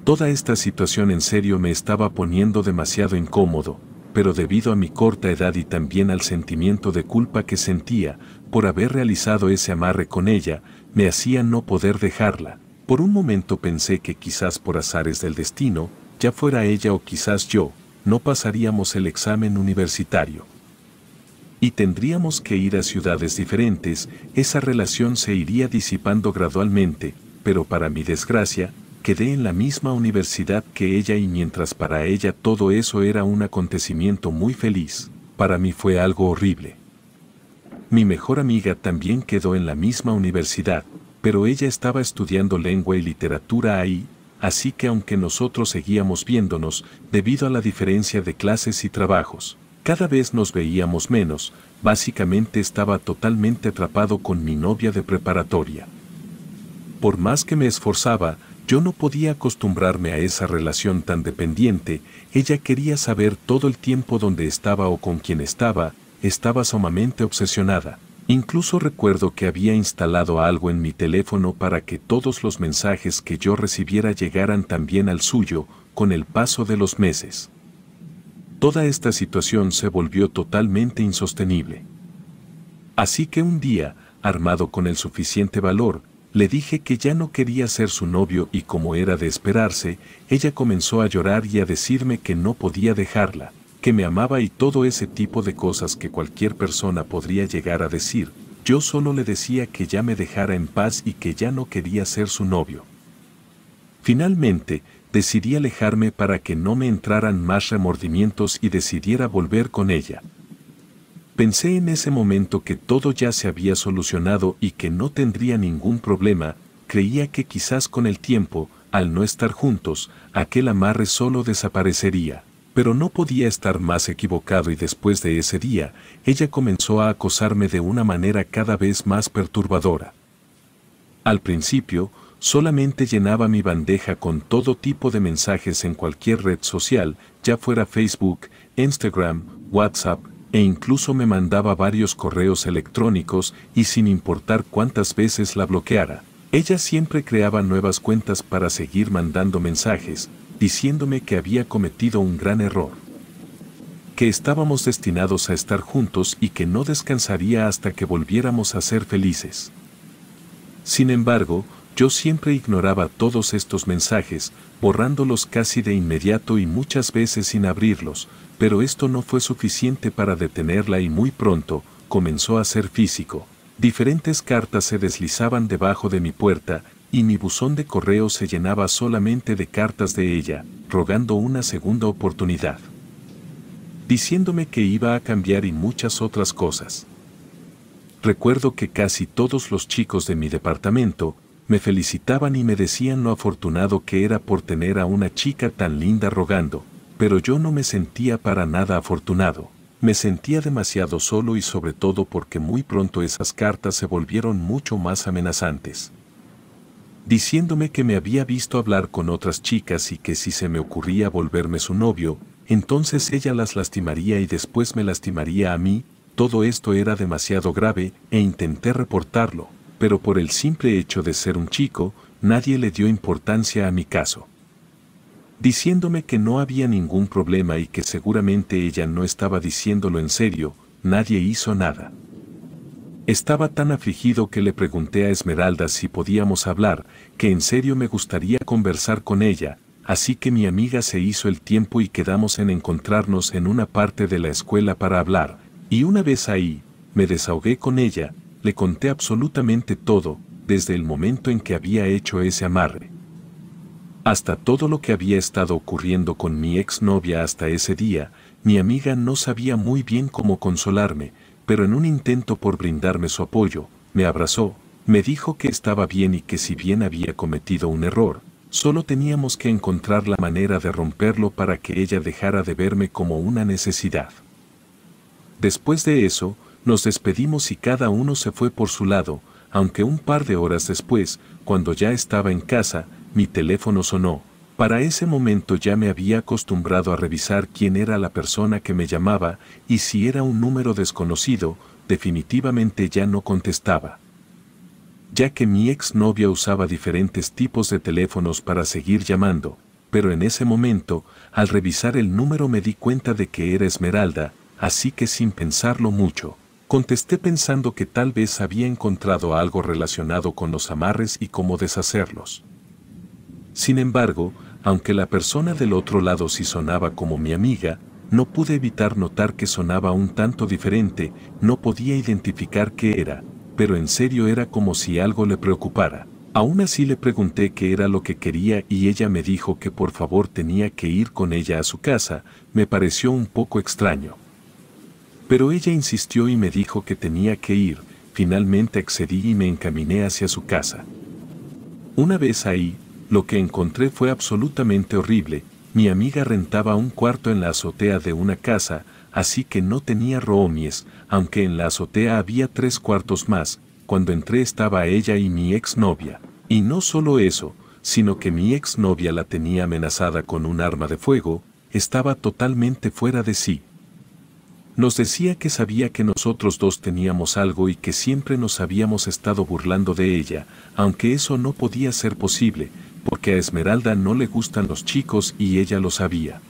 Toda esta situación en serio me estaba poniendo demasiado incómodo, pero debido a mi corta edad y también al sentimiento de culpa que sentía por haber realizado ese amarre con ella, me hacía no poder dejarla. Por un momento pensé que quizás por azares del destino, ya fuera ella o quizás yo, no pasaríamos el examen universitario. Y tendríamos que ir a ciudades diferentes, esa relación se iría disipando gradualmente, pero para mi desgracia, quedé en la misma universidad que ella y mientras para ella todo eso era un acontecimiento muy feliz, para mí fue algo horrible. Mi mejor amiga también quedó en la misma universidad, pero ella estaba estudiando lengua y literatura ahí, así que aunque nosotros seguíamos viéndonos, debido a la diferencia de clases y trabajos, cada vez nos veíamos menos, básicamente estaba totalmente atrapado con mi novia de preparatoria. Por más que me esforzaba, yo no podía acostumbrarme a esa relación tan dependiente, ella quería saber todo el tiempo dónde estaba o con quién estaba sumamente obsesionada. Incluso recuerdo que había instalado algo en mi teléfono para que todos los mensajes que yo recibiera llegaran también al suyo, con el paso de los meses. Toda esta situación se volvió totalmente insostenible. Así que un día, armado con el suficiente valor, le dije que ya no quería ser su novio y como era de esperarse, ella comenzó a llorar y a decirme que no podía dejarla, que me amaba y todo ese tipo de cosas que cualquier persona podría llegar a decir. Yo solo le decía que ya me dejara en paz y que ya no quería ser su novio. Finalmente, decidí alejarme para que no me entraran más remordimientos y decidiera volver con ella. Pensé en ese momento que todo ya se había solucionado y que no tendría ningún problema, creía que quizás con el tiempo, al no estar juntos, aquel amarre solo desaparecería. Pero no podía estar más equivocado y después de ese día, ella comenzó a acosarme de una manera cada vez más perturbadora. Al principio, solamente llenaba mi bandeja con todo tipo de mensajes en cualquier red social, ya fuera Facebook, Instagram, WhatsApp, e incluso me mandaba varios correos electrónicos y sin importar cuántas veces la bloqueara, ella siempre creaba nuevas cuentas para seguir mandando mensajes, diciéndome que había cometido un gran error, que estábamos destinados a estar juntos y que no descansaría hasta que volviéramos a ser felices. Sin embargo, yo siempre ignoraba todos estos mensajes, borrándolos casi de inmediato y muchas veces sin abrirlos, pero esto no fue suficiente para detenerla y muy pronto, comenzó a ser físico. Diferentes cartas se deslizaban debajo de mi puerta, y mi buzón de correo se llenaba solamente de cartas de ella, rogando una segunda oportunidad, diciéndome que iba a cambiar y muchas otras cosas. Recuerdo que casi todos los chicos de mi departamento me felicitaban y me decían lo afortunado que era por tener a una chica tan linda rogando, pero yo no me sentía para nada afortunado. Me sentía demasiado solo y sobre todo porque muy pronto esas cartas se volvieron mucho más amenazantes, diciéndome que me había visto hablar con otras chicas y que si se me ocurría volverme su novio, entonces ella las lastimaría y después me lastimaría a mí. Todo esto era demasiado grave e intenté reportarlo, pero por el simple hecho de ser un chico, nadie le dio importancia a mi caso, diciéndome que no había ningún problema y que seguramente ella no estaba diciéndolo en serio. Nadie hizo nada. Estaba tan afligido que le pregunté a Esmeralda si podíamos hablar, que en serio me gustaría conversar con ella, así que mi amiga se hizo el tiempo y quedamos en encontrarnos en una parte de la escuela para hablar, y una vez ahí, me desahogué con ella, le conté absolutamente todo, desde el momento en que había hecho ese amarre, hasta todo lo que había estado ocurriendo con mi exnovia hasta ese día. Mi amiga no sabía muy bien cómo consolarme, pero en un intento por brindarme su apoyo, me abrazó, me dijo que estaba bien y que si bien había cometido un error, solo teníamos que encontrar la manera de romperlo para que ella dejara de verme como una necesidad. Después de eso, nos despedimos y cada uno se fue por su lado, aunque un par de horas después, cuando ya estaba en casa, mi teléfono sonó. Para ese momento ya me había acostumbrado a revisar quién era la persona que me llamaba, y si era un número desconocido, definitivamente ya no contestaba. Ya que mi exnovia usaba diferentes tipos de teléfonos para seguir llamando, pero en ese momento, al revisar el número me di cuenta de que era Esmeralda, así que sin pensarlo mucho, contesté pensando que tal vez había encontrado algo relacionado con los amarres y cómo deshacerlos. Sin embargo, aunque la persona del otro lado sí sonaba como mi amiga, no pude evitar notar que sonaba un tanto diferente, no podía identificar qué era, pero en serio era como si algo le preocupara. Aún así le pregunté qué era lo que quería y ella me dijo que por favor tenía que ir con ella a su casa. Me pareció un poco extraño. Pero ella insistió y me dijo que tenía que ir. Finalmente accedí y me encaminé hacia su casa. Una vez ahí, lo que encontré fue absolutamente horrible. Mi amiga rentaba un cuarto en la azotea de una casa, así que no tenía roomies, aunque en la azotea había 3 cuartos más. Cuando entré estaba ella y mi exnovia. Y no solo eso, sino que mi exnovia la tenía amenazada con un arma de fuego, estaba totalmente fuera de sí. Nos decía que sabía que nosotros dos teníamos algo y que siempre nos habíamos estado burlando de ella, aunque eso no podía ser posible, porque a Esmeralda no le gustan los chicos y ella lo sabía.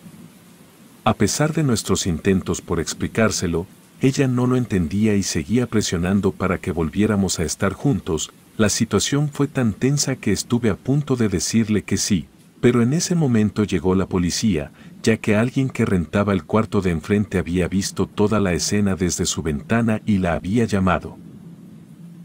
A pesar de nuestros intentos por explicárselo, ella no lo entendía y seguía presionando para que volviéramos a estar juntos. La situación fue tan tensa que estuve a punto de decirle que sí, pero en ese momento llegó la policía, ya que alguien que rentaba el cuarto de enfrente había visto toda la escena desde su ventana y la había llamado.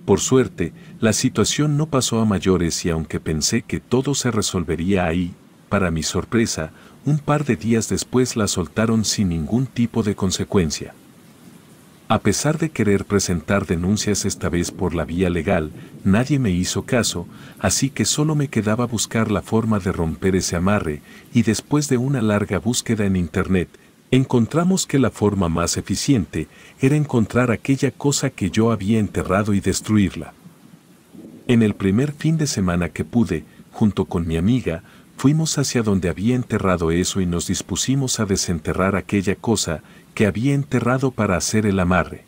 Por suerte, la situación no pasó a mayores y aunque pensé que todo se resolvería ahí, para mi sorpresa, un par de días después la soltaron sin ningún tipo de consecuencia. A pesar de querer presentar denuncias esta vez por la vía legal, nadie me hizo caso, así que solo me quedaba buscar la forma de romper ese amarre, y después de una larga búsqueda en internet, encontramos que la forma más eficiente era encontrar aquella cosa que yo había enterrado y destruirla. En el primer fin de semana que pude, junto con mi amiga, fuimos hacia donde había enterrado eso y nos dispusimos a desenterrar aquella cosa que había enterrado para hacer el amarre.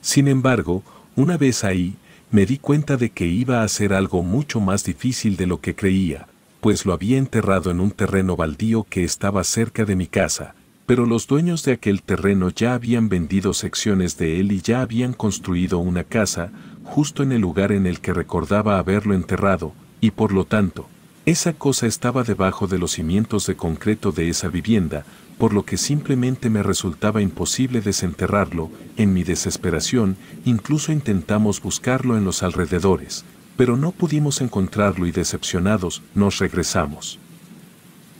Sin embargo, una vez ahí, me di cuenta de que iba a ser algo mucho más difícil de lo que creía, pues lo había enterrado en un terreno baldío que estaba cerca de mi casa, pero los dueños de aquel terreno ya habían vendido secciones de él y ya habían construido una casa, justo en el lugar en el que recordaba haberlo enterrado, y por lo tanto, esa cosa estaba debajo de los cimientos de concreto de esa vivienda, por lo que simplemente me resultaba imposible desenterrarlo. En mi desesperación, incluso intentamos buscarlo en los alrededores, pero no pudimos encontrarlo y decepcionados, nos regresamos.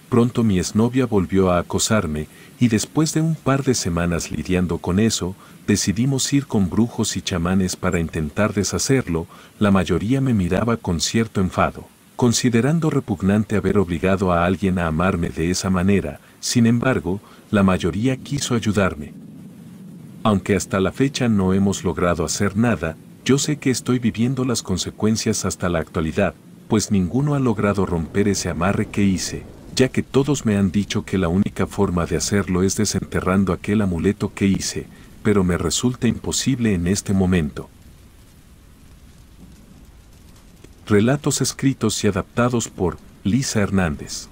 Pronto mi exnovia volvió a acosarme, y después de un par de semanas lidiando con eso, decidimos ir con brujos y chamanes para intentar deshacerlo. La mayoría me miraba con cierto enfado, considerando repugnante haber obligado a alguien a amarme de esa manera. Sin embargo, la mayoría quiso ayudarme. Aunque hasta la fecha no hemos logrado hacer nada, yo sé que estoy viviendo las consecuencias hasta la actualidad, pues ninguno ha logrado romper ese amarre que hice, ya que todos me han dicho que la única forma de hacerlo es desenterrando aquel amuleto que hice, pero me resulta imposible en este momento. Relatos escritos y adaptados por Lisa Hernández.